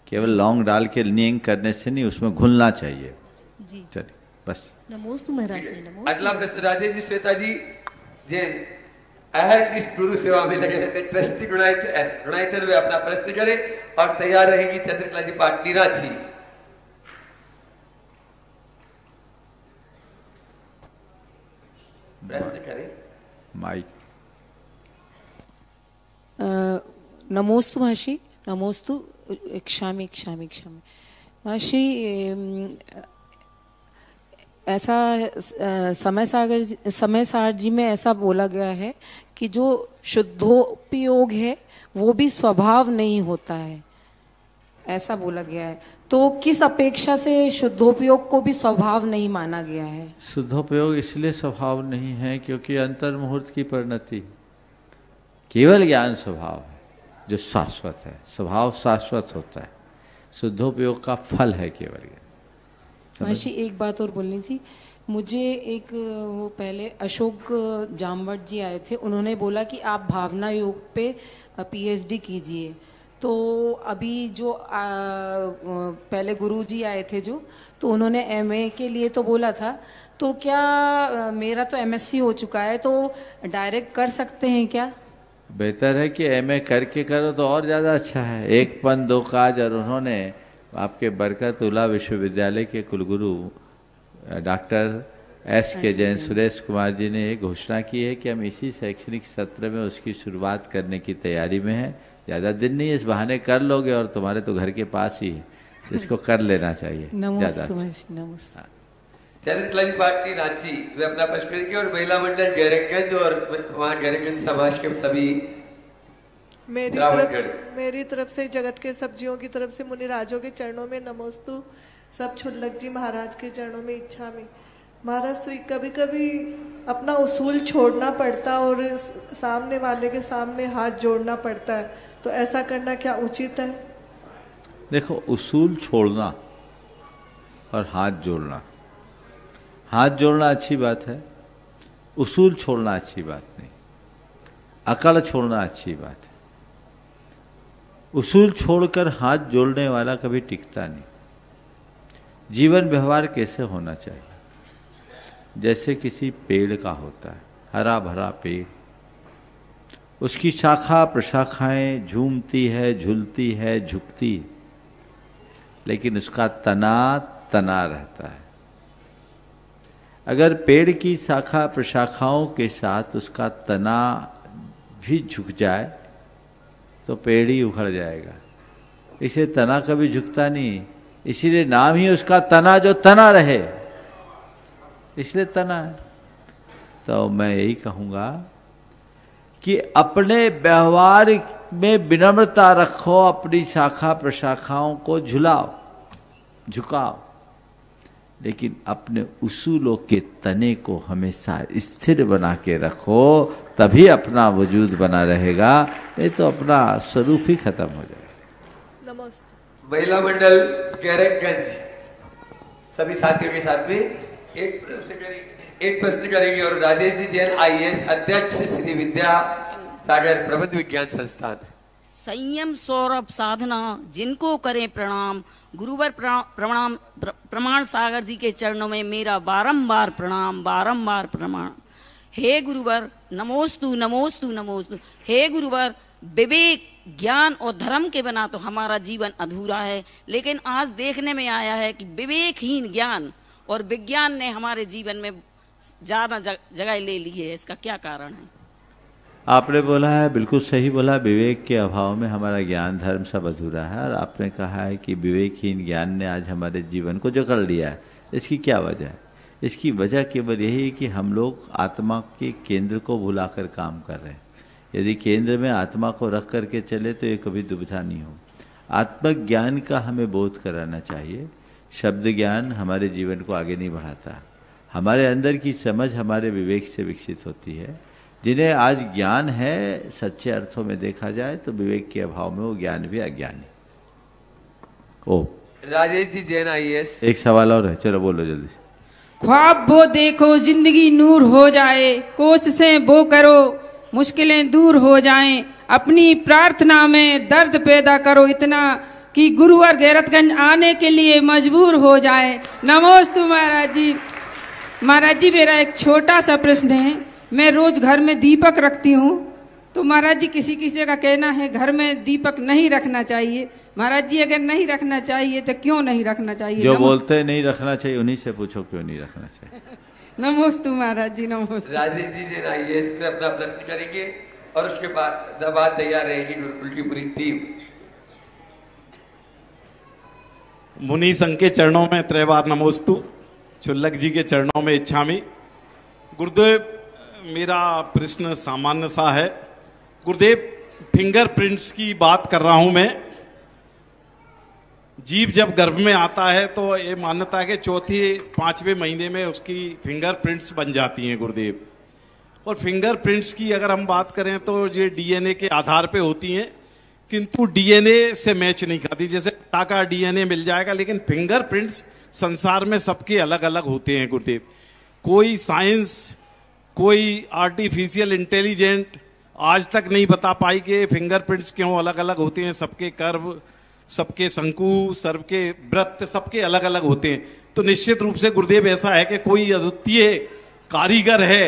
केवल लौंग डाल के नियंग करने से नहीं, उसमें घुलना चाहिए जी। चलिए बस। नमोस्तु महाराज श्री, नमोस्तु। अगला प्रश्न राजेश जी, श्वेता जी जैन अहर इस गुरु सेवा में लगे रहते, ट्रस्टी गुणाइतन में अपना प्रश्न करें और तैयार रहेगी चंद्रकला जी पाटनी रांची। प्रश्न करें माइक। नमोस्तु महर्षि, नमोस्तु। क्षामि क्षामि क्षामि महर्षि, ऐसा समय सार जी में ऐसा बोला गया है कि जो शुद्धोपयोग है वो भी स्वभाव नहीं होता है, ऐसा बोला गया है। तो किस अपेक्षा से शुद्धोपयोग को भी स्वभाव नहीं माना गया है? शुद्धोपयोग इसलिए स्वभाव नहीं है क्योंकि अंतर मुहूर्त की परिणति, केवल ज्ञान स्वभाव है जो शाश्वत है। स्वभाव शाश्वत होता है, शुद्धोपयोग का फल है केवल ज्ञान। महर्षि एक बात और बोलनी थी मुझे। एक वो पहले अशोक जामवट जी आए थे, उन्होंने बोला कि आप भावना योग पे पीएचडी कीजिए। तो अभी जो पहले गुरुजी आए थे जो, तो उन्होंने एमए के लिए तो बोला था, तो क्या मेरा तो एमएससी हो चुका है तो डायरेक्ट कर सकते हैं क्या? बेहतर है कि एमए करके करो तो और ज़्यादा अच्छा है। एक पन दो काज। और उन्होंने आपके बरकतुल्लाह विश्वविद्यालय के कुलगुरु डॉक्टर एस के जैन सुरेश कुमार जी ने एक घोषणा की है कि हम इसी शैक्षणिक सत्र में उसकी शुरुआत करने की तैयारी में हैं। ज़्यादा दिन नहीं, इस बहाने कर लोगे और तुम्हारे तो घर के पास ही है, इसको कर लेना चाहिए। नमस्ते। चंद्रकला जी पाटनी रांची वे अपना प्रश्न करेंगे और महिला मंडल गैरगंज और वहाँ गैरगंज समाज के सभी मेरी तरफ से जगत के सब्जियों की तरफ से मुनि राजों के चरणों में नमोस्तु, सब क्षुल्लक जी महाराज के चरणों में इच्छा में। महाराज श्री, कभी कभी अपना उसूल छोड़ना पड़ता और सामने वाले के सामने हाथ जोड़ना पड़ता है, तो ऐसा करना क्या उचित है? देखो, उसूल छोड़ना और हाथ जोड़ना, हाथ जोड़ना अच्छी बात है, उसूल छोड़ना अच्छी बात नहीं, अकड़ छोड़ना अच्छी बात है। उसूल छोड़कर हाथ जोड़ने वाला कभी टिकता नहीं। जीवन व्यवहार कैसे होना चाहिए? जैसे किसी पेड़ का होता है, हरा भरा पेड़, उसकी शाखा प्रशाखाएं झूमती है, झूलती है, झुकती है, लेकिन उसका तना तना रहता है। अगर पेड़ की शाखा प्रशाखाओं के साथ उसका तना भी झुक जाए तो पेड़ ही उखड़ जाएगा। इसे तना कभी झुकता नहीं, इसीलिए नाम ही उसका तना, जो तना रहे, इसलिए तना है। तो मैं यही कहूँगा कि अपने व्यवहार में विनम्रता रखो, अपनी शाखा प्रशाखाओं को झुलाओ, झुकाओ, लेकिन अपने उसूलों के तने को हमेशा स्थिर बना के रखो, तभी अपना वजूद बना रहेगा, नहीं तो अपना स्वरूप ही खत्म हो जाएगा। नमस्ते। महिला मंडल गैरगंज सभी साथियों के साथ में एक प्रश्न करेंगे और राजेश जी जैन आईएएस अध्यक्ष श्री विद्या सागर प्रबंध विज्ञान संस्थान। संयम सौरभ साधना जिनको करें प्रणाम, गुरुवर प्रणाम, प्रमाण सागर जी के चरणों में मेरा बारंबार प्रणाम, बारंबार प्रणाम। हे गुरुवर नमोस्तु नमोस्तु नमोस्तु। हे गुरुवर, विवेक ज्ञान और धर्म के बिना तो हमारा जीवन अधूरा है, लेकिन आज देखने में आया है कि विवेकहीन ज्ञान और विज्ञान ने हमारे जीवन में ज्यादा जगह ले ली है। इसका क्या कारण है? आपने बोला है, बिल्कुल सही बोला, विवेक के अभाव में हमारा ज्ञान धर्म सब अधूरा है। और आपने कहा है कि विवेकहीन ज्ञान ने आज हमारे जीवन को जकड़ लिया है। इसकी क्या वजह है? इसकी वजह केवल यही है कि हम लोग आत्मा के केंद्र को भुलाकर काम कर रहे हैं। यदि केंद्र में आत्मा को रख करके चले तो ये कभी दुविधा नहीं हो। आत्मज्ञान का हमें बोध कराना चाहिए। शब्द ज्ञान हमारे जीवन को आगे नहीं बढ़ाता। हमारे अंदर की समझ हमारे विवेक से विकसित होती है। जिन्हें आज ज्ञान है, सच्चे अर्थों में देखा जाए तो विवेक के अभाव में वो ज्ञान भी अज्ञान है। ओ राजेश जी जैन IAS। एक सवाल और है, चलो बोलो जल्दी। ख्वाब वो देखो जिंदगी नूर हो जाए, कोशिशें वो करो मुश्किलें दूर हो जाएं, अपनी प्रार्थना में दर्द पैदा करो इतना कि गुरुवर गैरतगंज आने के लिए मजबूर हो जाए। नमोस्तु महाराज जी। महाराज जी, मेरा एक छोटा सा प्रश्न है। मैं रोज घर में दीपक रखती हूँ, तो महाराज जी किसी किसी का कहना है घर में दीपक नहीं रखना चाहिए। महाराज जी, अगर नहीं रखना चाहिए तो क्यों नहीं रखना चाहिए? जो बोलते हैं नहीं रखना चाहिए उन्हीं से पूछो क्यों नहीं रखना चाहिए। नमोस्तु महाराज जी, नमोस्तु। राजेश जी जैन IAS में अपना प्रश्न करेंगे और उसके बाद तैयार रहेगी गुरुकुल की पूरी टीम। मुनि संघ के चरणों में त्रैवार नमोस्तु, चुल्लक जी के चरणों में इच्छामी। गुरुदेव, मेरा प्रश्न सामान्य सा है। गुरुदेव, फिंगरप्रिंट्स की बात कर रहा हूं मैं। जीव जब गर्भ में आता है तो ये मान्यता है कि चौथे पांचवें महीने में उसकी फिंगरप्रिंट्स बन जाती हैं गुरुदेव। और फिंगरप्रिंट्स की अगर हम बात करें तो ये DNA के आधार पे होती हैं, किंतु DNA से मैच नहीं खाती। जैसे पिता का DNA मिल जाएगा, लेकिन फिंगरप्रिंट्स संसार में सबके अलग अलग होते हैं गुरुदेव। कोई साइंस, कोई आर्टिफिशियल इंटेलिजेंट आज तक नहीं बता पाई कि फिंगरप्रिंट्स क्यों अलग अलग होते हैं। सबके कर्व, सबके शंकु, सबके वृत्त, सबके अलग अलग होते हैं। तो निश्चित रूप से गुरुदेव ऐसा है कि कोई अद्वितीय कारीगर है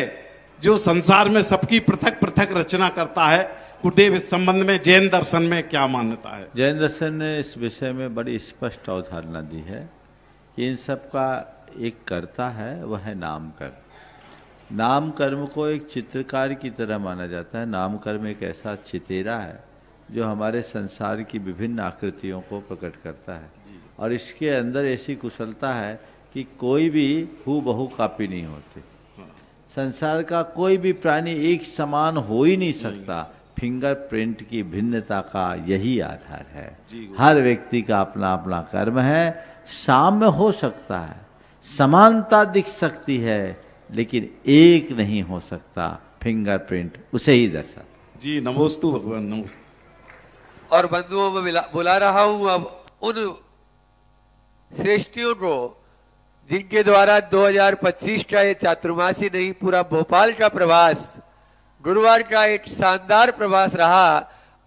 जो संसार में सबकी पृथक पृथक रचना करता है। गुरुदेव, इस संबंध में जैन दर्शन में क्या मान्यता है? जैन दर्शन ने इस विषय में बड़ी स्पष्ट अवधारणा दी है कि इन सब का एक कर्ता है, वह है नाम कर्म। नाम कर्म को एक चित्रकार की तरह माना जाता है। नाम कर्म एक ऐसा चितेरा है जो हमारे संसार की विभिन्न आकृतियों को प्रकट करता है, और इसके अंदर ऐसी कुशलता है कि कोई भी हूबहू कॉपी नहीं होती। संसार का कोई भी प्राणी एक समान हो ही नहीं सकता। फिंगरप्रिंट की भिन्नता का यही आधार है। हर व्यक्ति का अपना अपना कर्म है। साम्य हो सकता है, समानता दिख सकती है, लेकिन एक नहीं हो सकता। फिंगरप्रिंट उसे ही दर्शाता। जी नमोस्तु भगवान, नमोस्तु। और बंधुओं में बुला रहा हूं अब उन श्रेष्ठियों को जिनके द्वारा 2025 का ये चातुर्मासी नहीं, पूरा भोपाल का प्रवास, गुरुवार का एक शानदार प्रवास रहा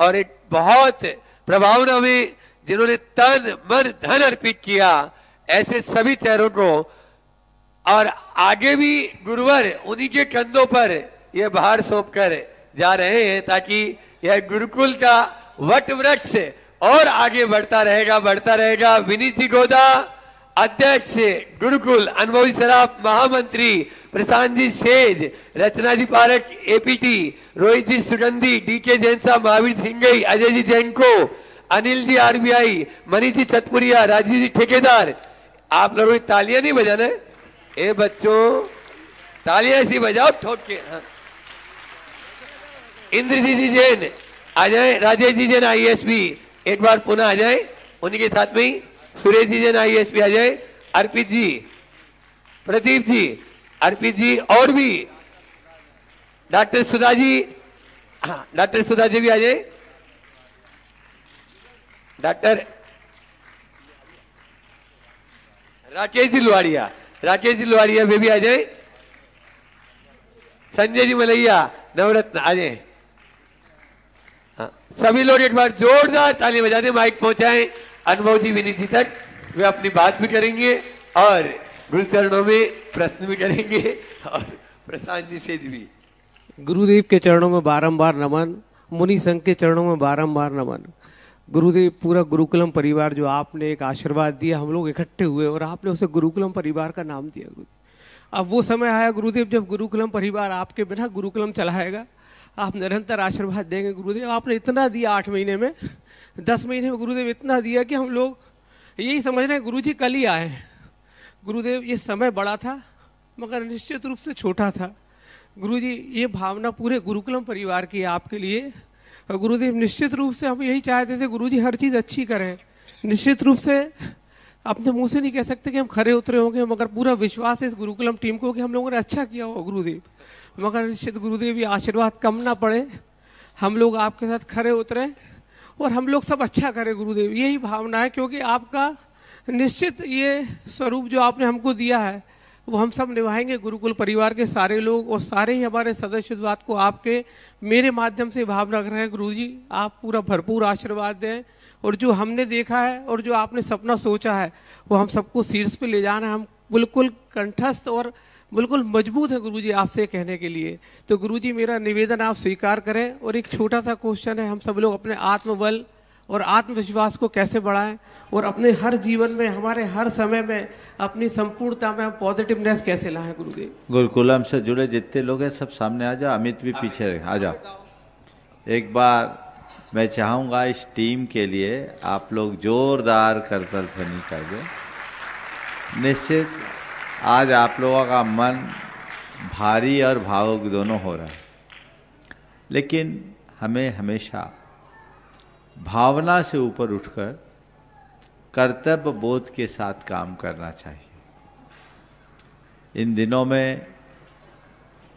और एक बहुत प्रभावना में जिन्होंने तन मन धन अर्पित किया, ऐसे सभी चेहरों को और आगे भी गुरुवर उन्हीं के कंधों पर यह भार सौंपकर जा रहे हैं, ताकि यह गुरुकुल का वट वृक्ष और आगे बढ़ता रहेगा। विनीत जी गोदा, अध्यक्ष गुरुकुल, अनुभवी सराफ महामंत्री, प्रशांत जी सेज, रचना जी पारक APT, रोहित जी सुगंधी, DK जैन साहब, महावीर सिंगई, अजय जी जैन को, अनिल जी RBI, मनीष जी छतपुरिया, राजीव जी ठेकेदार। आप लोगों की तालियां नहीं बजाना है, ए बच्चों तालियां ऐसी बजाओ ठोक के। इंद्रजीत जी जैन आ जाए, राजेश जी जैन IASB एक बार पुनः आ जाए, उन्हीं के साथ में ही सुरेश जी जैन IASB आ जाए, अर्पित जी, प्रदीप जी, अर्पित जी, और भी डॉक्टर सुधा जी, हाँ डॉक्टर सुधा जी भी आ जाए, डॉक्टर राकेश जी लुवाड़िया वे भी आ जाए, संजय जी मलैया, नवरत्न आ जाए। सभी लोग एक बार जोरदार ताली बजा दें, माइक पहुंचाएं अनुभव जी विनीत जी तक। वे अपनी बात भी करेंगे और गुरु चरणों में प्रश्न भी करेंगे और प्रशांत जी से भी। गुरुदेव के चरणों में बारंबार नमन, मुनि संघ के चरणों में बारंबार नमन। गुरुदेव, पूरा गुरुकुलम परिवार जो आपने एक आशीर्वाद दिया, हम लोग इकट्ठे हुए और आपने उसे गुरुकुलम परिवार का नाम दिया। अब वो समय आया गुरुदेव जब गुरुकुलम परिवार आपके बिना गुरुकुलम चलाएगा, आप निरंतर आशीर्वाद देंगे। गुरुदेव आपने इतना दिया 8 महीने में, 10 महीने में गुरुदेव इतना दिया कि हम लोग यही समझ रहे हैं गुरुजी कल ही आए। गुरुदेव ये समय बड़ा था मगर निश्चित रूप से छोटा था। गुरुजी ये भावना पूरे गुरुकुलम परिवार की है आपके लिए। और गुरुदेव निश्चित रूप से हम यही चाहते थे गुरुजी हर चीज अच्छी करें। निश्चित रूप से अपने मुंह से नहीं कह सकते कि हम खरे उतरे होंगे, मगर पूरा विश्वास है इस गुरुकुलम टीम को कि हम लोगों ने अच्छा किया होगा गुरुदेव। मगर निश्चित गुरुदेव ये आशीर्वाद कम ना पड़े, हम लोग आपके साथ खरे उतरे और हम लोग सब अच्छा करें गुरुदेव, यही भावना है। क्योंकि आपका निश्चित ये स्वरूप जो आपने हमको दिया है वो हम सब निभाएंगे। गुरुकुल परिवार के सारे लोग और सारे ही हमारे सदस्य इस बात को आपके मेरे माध्यम से भावना रख रहे हैं। गुरुजी आप पूरा भरपूर आशीर्वाद दें और जो हमने देखा है और जो आपने सपना सोचा है वो हम सबको शीर्ष पे ले जाना है। हम बिल्कुल कंठस्थ और बिल्कुल मजबूत है गुरुजी आपसे कहने के लिए। तो गुरुजी मेरा निवेदन आप स्वीकार करें। और एक छोटा सा क्वेश्चन है, हम सब लोग अपने आत्मबल और आत्मविश्वास को कैसे बढ़ाएं और अपने हर जीवन में हमारे हर समय में अपनी संपूर्णता में हम पॉजिटिवनेस कैसे लाएं गुरुदेव। गुरुकुलम से जुड़े जितने लोग हैं सब सामने आ जाओ, अमित भी पीछे रहे, आ जाओ। एक बार मैं चाहूँगा इस टीम के लिए आप लोग जोरदार करतल ध्वनि कर दो। निश्चित आज आप लोगों का मन भारी और भावुक दोनों हो रहा है, लेकिन हमें हमेशा भावना से ऊपर उठकर कर्तव्य बोध के साथ काम करना चाहिए। इन दिनों में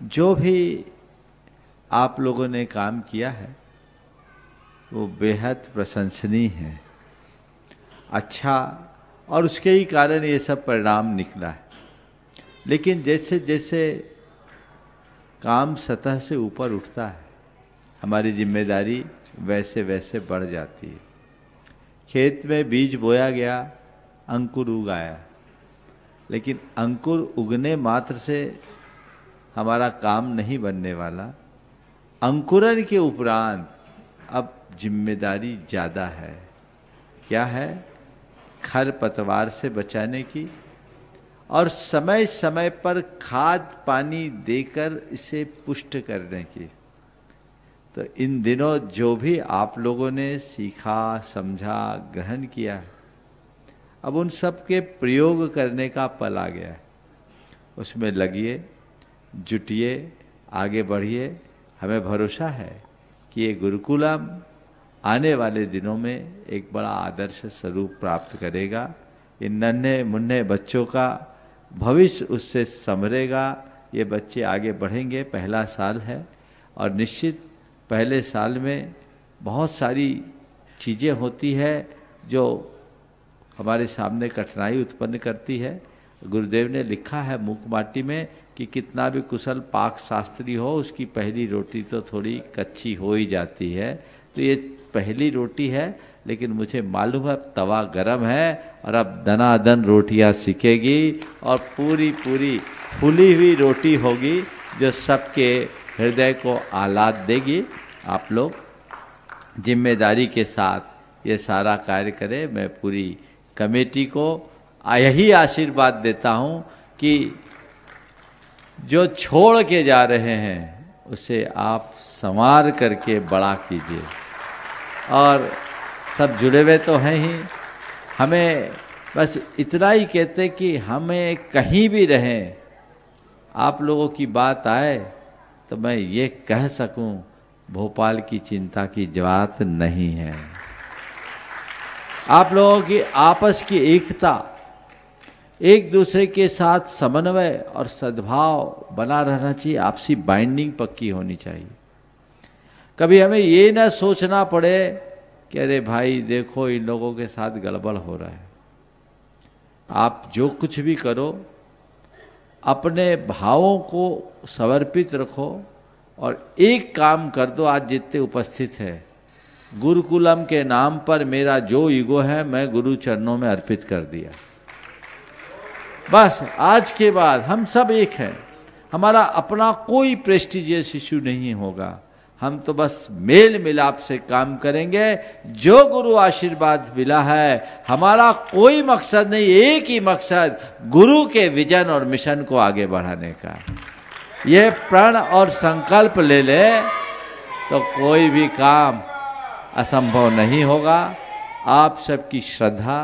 जो भी आप लोगों ने काम किया है वो बेहद प्रशंसनीय है, अच्छा, और उसके ही कारण ये सब परिणाम निकला है। लेकिन जैसे जैसे काम सतह से ऊपर उठता है हमारी जिम्मेदारी वैसे वैसे बढ़ जाती है। खेत में बीज बोया गया, अंकुर उग आया, लेकिन अंकुर उगने मात्र से हमारा काम नहीं बनने वाला। अंकुरन के उपरांत अब जिम्मेदारी ज़्यादा है। क्या है? खरपतवार से बचाने की और समय समय पर खाद पानी देकर इसे पुष्ट करने की। तो इन दिनों जो भी आप लोगों ने सीखा, समझा, ग्रहण किया है, अब उन सब के प्रयोग करने का पल आ गया है। उसमें लगिए, जुटिए, आगे बढ़िए। हमें भरोसा है कि ये गुरुकुलम आने वाले दिनों में एक बड़ा आदर्श स्वरूप प्राप्त करेगा। इन नन्हे मुन्ने बच्चों का भविष्य उससे संवरेगा। ये बच्चे आगे बढ़ेंगे। पहला साल है और निश्चित पहले साल में बहुत सारी चीज़ें होती है जो हमारे सामने कठिनाई उत्पन्न करती है। गुरुदेव ने लिखा है मूक माटी में कि कितना भी कुशल पाक शास्त्री हो उसकी पहली रोटी तो थोड़ी कच्ची हो ही जाती है। तो ये पहली रोटी है, लेकिन मुझे मालूम है तवा गरम है और अब दनादन रोटियां सिकेगी और पूरी पूरी फूली हुई रोटी होगी जो सबके हृदय को आह्लाद देगी। आप लोग जिम्मेदारी के साथ ये सारा कार्य करें। मैं पूरी कमेटी को यही आशीर्वाद देता हूँ कि जो छोड़ के जा रहे हैं उसे आप संवार करके बड़ा कीजिए। और सब जुड़े हुए तो हैं ही, हमें बस इतना ही कहते कि हमें कहीं भी रहें, आप लोगों की बात आए तो मैं ये कह सकूं भोपाल की चिंता की बात नहीं है। आप लोगों की आपस की एकता, एक दूसरे के साथ समन्वय और सद्भाव बना रहना चाहिए। आपसी बाइंडिंग पक्की होनी चाहिए। कभी हमें ये ना सोचना पड़े कि अरे भाई देखो इन लोगों के साथ गड़बड़ हो रहा है। आप जो कुछ भी करो अपने भावों को समर्पित रखो और एक काम कर दो। आज जितने उपस्थित है, गुरुकुलम के नाम पर मेरा जो ईगो है मैं गुरु चरणों में अर्पित कर दिया। बस आज के बाद हम सब एक हैं। हमारा अपना कोई प्रेस्टिजियस इश्यू नहीं होगा। हम तो बस मेल मिलाप से काम करेंगे। जो गुरु आशीर्वाद मिला है, हमारा कोई मकसद नहीं, एक ही मकसद, गुरु के विजन और मिशन को आगे बढ़ाने का। ये प्रण और संकल्प ले ले तो कोई भी काम असंभव नहीं होगा। आप सबकी श्रद्धा,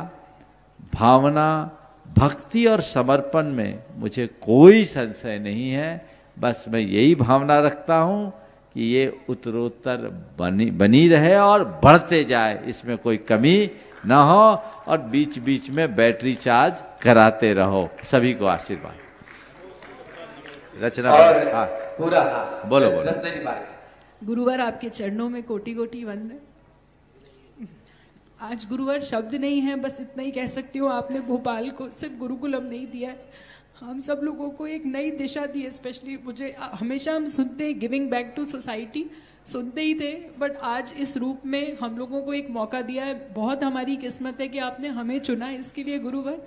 भावना, भक्ति और समर्पण में मुझे कोई संशय नहीं है। बस मैं यही भावना रखता हूं कि ये उत्तरोत्तर बनी रहे और बढ़ते जाए, इसमें कोई कमी ना हो, और बीच बीच में बैटरी चार्ज कराते रहो। सभी को आशीर्वाद। रचना हाँ पूरा बोलो। गुरुवर आपके चरणों में कोटि कोटि वंदन। आज गुरुवर शब्द नहीं है, बस इतना ही कह सकती हूँ, आपने भोपाल को सिर्फ गुरुकुलम नहीं दिया है, हम सब लोगों को एक नई दिशा दी है। स्पेशली मुझे हमेशा हम सुनते हैं गिविंग बैक टू सोसाइटी, सुनते ही थे, बट आज इस रूप में हम लोगों को एक मौका दिया है। बहुत हमारी किस्मत है कि आपने हमें चुना है इसके लिए गुरुवर,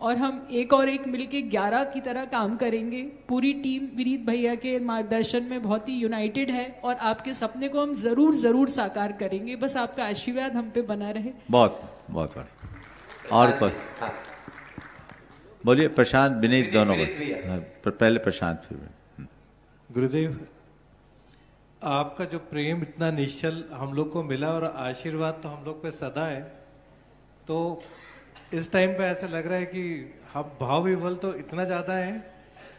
और हम एक और एक मिलके 11 की तरह काम करेंगे। पूरी टीम विनीत भैया के मार्गदर्शन में बहुत ही यूनाइटेड है, और आपके सपने को हम जरूर जरूर साकार करेंगे। बस आपका आशीर्वाद हम पे बना रहे। बहुत बहुत बढ़िया। और कोई बोलिए। प्रशांत विनीत दोनों को, पहले प्रशांत फिर। गुरुदेव, आपका जो प्रेम इतना निश्चल हम लोग को मिला और आशीर्वाद तो हम लोग पे सदा है, तो इस टाइम पे ऐसा लग रहा है कि हम भाव विवल तो इतना ज़्यादा है,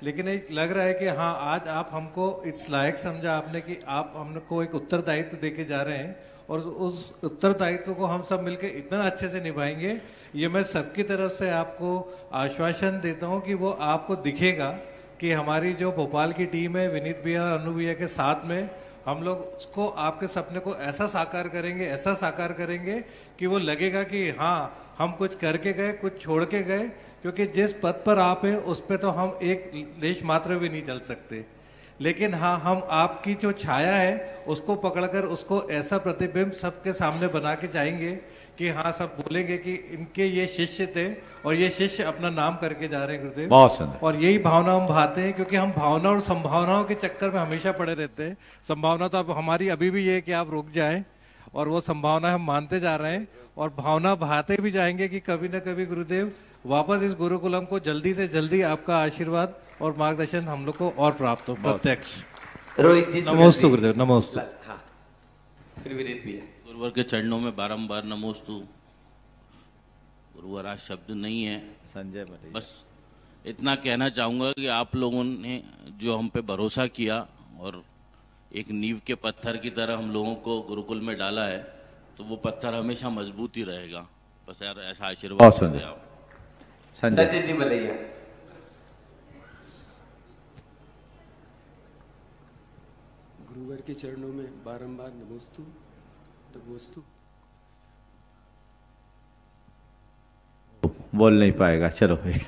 लेकिन एक लग रहा है कि हाँ, आज आप हमको इस लायक समझा आपने कि आप हमको एक उत्तरदायित्व देके जा रहे हैं, और उस उत्तरदायित्व को हम सब मिलकर इतना अच्छे से निभाएंगे। ये मैं सबकी तरफ से आपको आश्वासन देता हूँ कि वो आपको दिखेगा कि हमारी जो भोपाल की टीम है, विनीत भैया और अनु भैया के साथ में, हम लोग उसको, आपके सपने को ऐसा साकार करेंगे, ऐसा साकार करेंगे कि वो लगेगा कि हाँ, हम कुछ करके गए, कुछ छोड़ के गए, क्योंकि जिस पद पर आप है उस पे तो हम एक लेश मात्र भी नहीं चल सकते, लेकिन हाँ, हम आपकी जो छाया है उसको पकड़कर उसको ऐसा प्रतिबिंब सबके सामने बना के जाएंगे कि हाँ, सब बोलेंगे कि इनके ये शिष्य थे और ये शिष्य अपना नाम करके जा रहे हैं गुरुदेव। बहुत सुंदर। और यही भावना हम भाते हैं, क्योंकि हम भावना और संभावनाओं के चक्कर में हमेशा पड़े रहते हैं। संभावना तो अब हमारी अभी भी ये है कि आप रुक जाएं, और वो संभावना हम मानते जा रहे हैं, और भावना भाते भी जाएंगे कि कभी ना कभी गुरुदेव वापस इस गुरुकुलम को जल्दी से जल्दी आपका आशीर्वाद और मार्गदर्शन हम लोग को और प्राप्त हो प्रत्यक्ष। नमोस्तु गुरुदेव, नमोस्तु। गुरुवर के चरणों में बारंबार नमोस्तु। गुरुवर आज शब्द नहीं है, संजय, बस इतना कहना चाहूंगा कि आप लोगों ने जो हम पे भरोसा किया और एक नींव के पत्थर की तरह हम लोगों को गुरुकुल में डाला है, तो वो पत्थर हमेशा मजबूत ही रहेगा। बस यार ऐसा आशीर्वाद दीजिए आप। संजय जी बोलिए। गुरुवर के चरणों में बारंबार नमोस्तु नमोस्तु। बोल नहीं पाएगा, चलो भाई।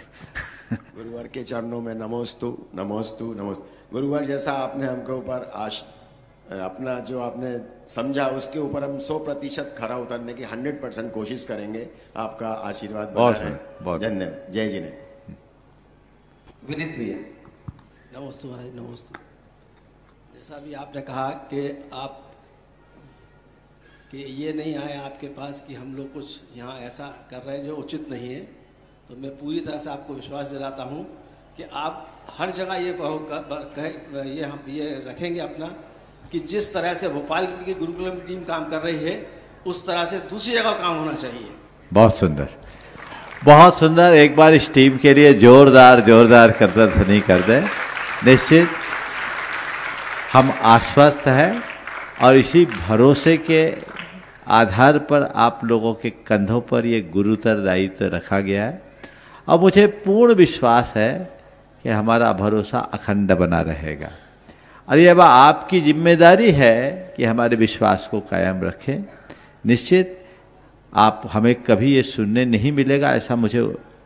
गुरुवर के चरणों में नमोस्तु नमोस्तु नमोस्तु। गुरुवर, जैसा आपने हमके ऊपर अपना जो आपने समझा, उसके ऊपर हम 100% खरा उतरने की 100% कोशिश करेंगे। आपका आशीर्वाद बना रहे। धन्यवाद। जय जी ने। विनीत भैया। नमोस्तु महाराज, नमोस्तु। जैसा भी आपने कहा कि आप कि ये नहीं आए आपके पास कि हम लोग कुछ यहाँ ऐसा कर रहे हैं जो उचित नहीं है, तो मैं पूरी तरह से आपको विश्वास दिलाता हूँ कि आप हर जगह ये रखेंगे अपना कि जिस तरह से भोपाल की गुरुकुलम की टीम काम कर रही है, उस तरह से दूसरी जगह काम होना चाहिए। बहुत सुंदर, बहुत सुंदर। एक बार इस टीम के लिए जोरदार जोरदार करतध्वनि कर दे। निश्चित हम आश्वस्त हैं, और इसी भरोसे के आधार पर आप लोगों के कंधों पर ये गुरुतर दायित्व रखा गया है, और मुझे पूर्ण विश्वास है कि हमारा भरोसा अखंड बना रहेगा। और ये अब आपकी जिम्मेदारी है कि हमारे विश्वास को कायम रखें। निश्चित आप हमें कभी ये सुनने नहीं मिलेगा, ऐसा मुझे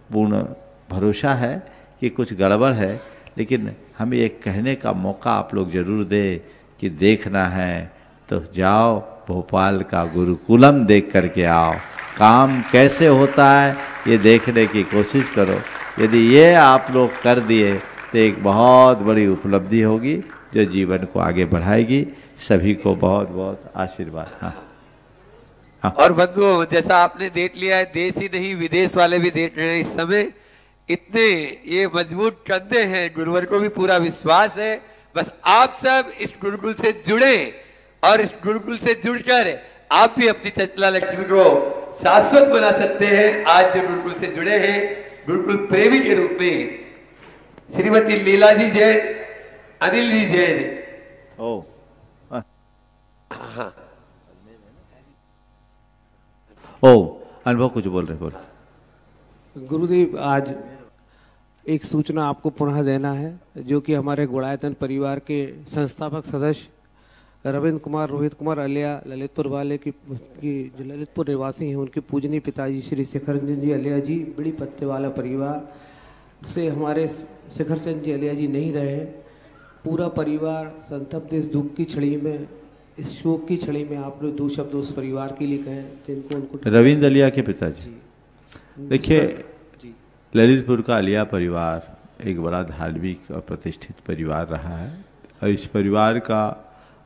पूर्ण भरोसा है कि कुछ गड़बड़ है, लेकिन हमें एक कहने का मौका आप लोग जरूर दें कि देखना है तो जाओ, भोपाल का गुरुकुलम देख करके आओ, काम कैसे होता है ये देखने की कोशिश करो। यदि ये आप लोग कर दिए तो एक बहुत बड़ी उपलब्धि होगी जो जीवन को आगे बढ़ाएगी। सभी को बहुत बहुत आशीर्वाद। हाँ। और बंधुओं, जैसा आपने देख लिया है, देश ही नहीं विदेश वाले भी देख रहे हैं इस समय। इतने ये मजबूत कंधे हैं, गुरुवर को भी पूरा विश्वास है। बस आप सब इस गुरुकुल से जुड़े और इस गुरुकुल से जुड़कर आप भी अपनी चंचला लक्ष्मी को शाश्वत बना सकते हैं। आज जो गुरुकुल से जुड़े हैं, गुरुकुल प्रेमी के रूप में श्रीमती लीला जी जैन, अनिल जी जैन। ओ हाँ, अनुभव कुछ बोल रहे। बोल गुरुदेव, आज एक सूचना आपको पुनः देना है, जो कि हमारे गुणायतन परिवार के संस्थापक सदस्य रविंद्र कुमार, रोहित कुमार अलिया ललितपुर वाले की जो ललितपुर निवासी हैं, उनके पूजनीय पिताजी श्री शिखर चंद जी अलिया जी बड़ी पत्ते वाला परिवार से हमारे शिखर चंद जी अलिया जी नहीं रहे। पूरा परिवार संतप्त इस दुख की छड़ी में, इस शोक की छड़ी में आपने 2 शब्द उस परिवार के लिए कहे जिनको उनको। रविंद्र अलिया के पिताजी, देखिए ललितपुर का अलिया परिवार एक बड़ा धार्मिक और प्रतिष्ठित परिवार रहा है और इस परिवार का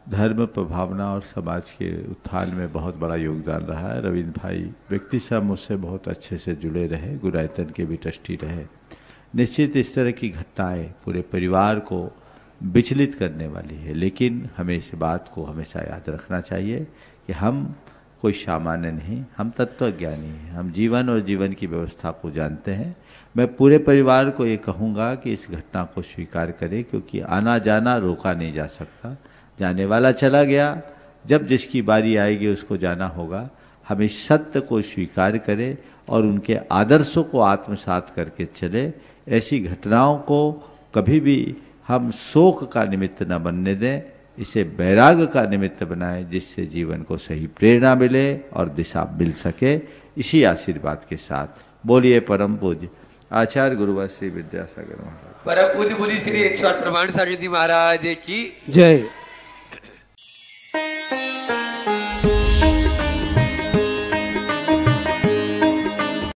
धर्म प्रभावना और समाज के उत्थान में बहुत बड़ा योगदान रहा है। रविंद्र भाई व्यक्ति से मुझसे बहुत अच्छे से जुड़े रहे, गुरुआयतन के भी ट्रस्टी रहे। निश्चित इस तरह की घटनाएं पूरे परिवार को विचलित करने वाली है, लेकिन हमें इस बात को हमेशा याद रखना चाहिए कि हम कोई सामान्य नहीं, हम तत्वज्ञानी हैं, हम जीवन और जीवन की व्यवस्था को जानते हैं। मैं पूरे परिवार को ये कहूँगा कि इस घटना को स्वीकार करें, क्योंकि आना जाना रोका नहीं जा सकता। जाने वाला चला गया, जब जिसकी बारी आएगी उसको जाना होगा। हम इस सत्य को स्वीकार करें और उनके आदर्शों को आत्मसात करके चले। ऐसी घटनाओं को कभी भी हम शोक का निमित्त न बनने दें, इसे वैराग्य का निमित्त बनाएं, जिससे जीवन को सही प्रेरणा मिले और दिशा मिल सके। इसी आशीर्वाद के साथ बोलिए परम पूज्य आचार्य गुरुवर श्री विद्यासागर महाराज, परम पूज्य श्री 108 प्रमाण सागर जी महाराज की जय।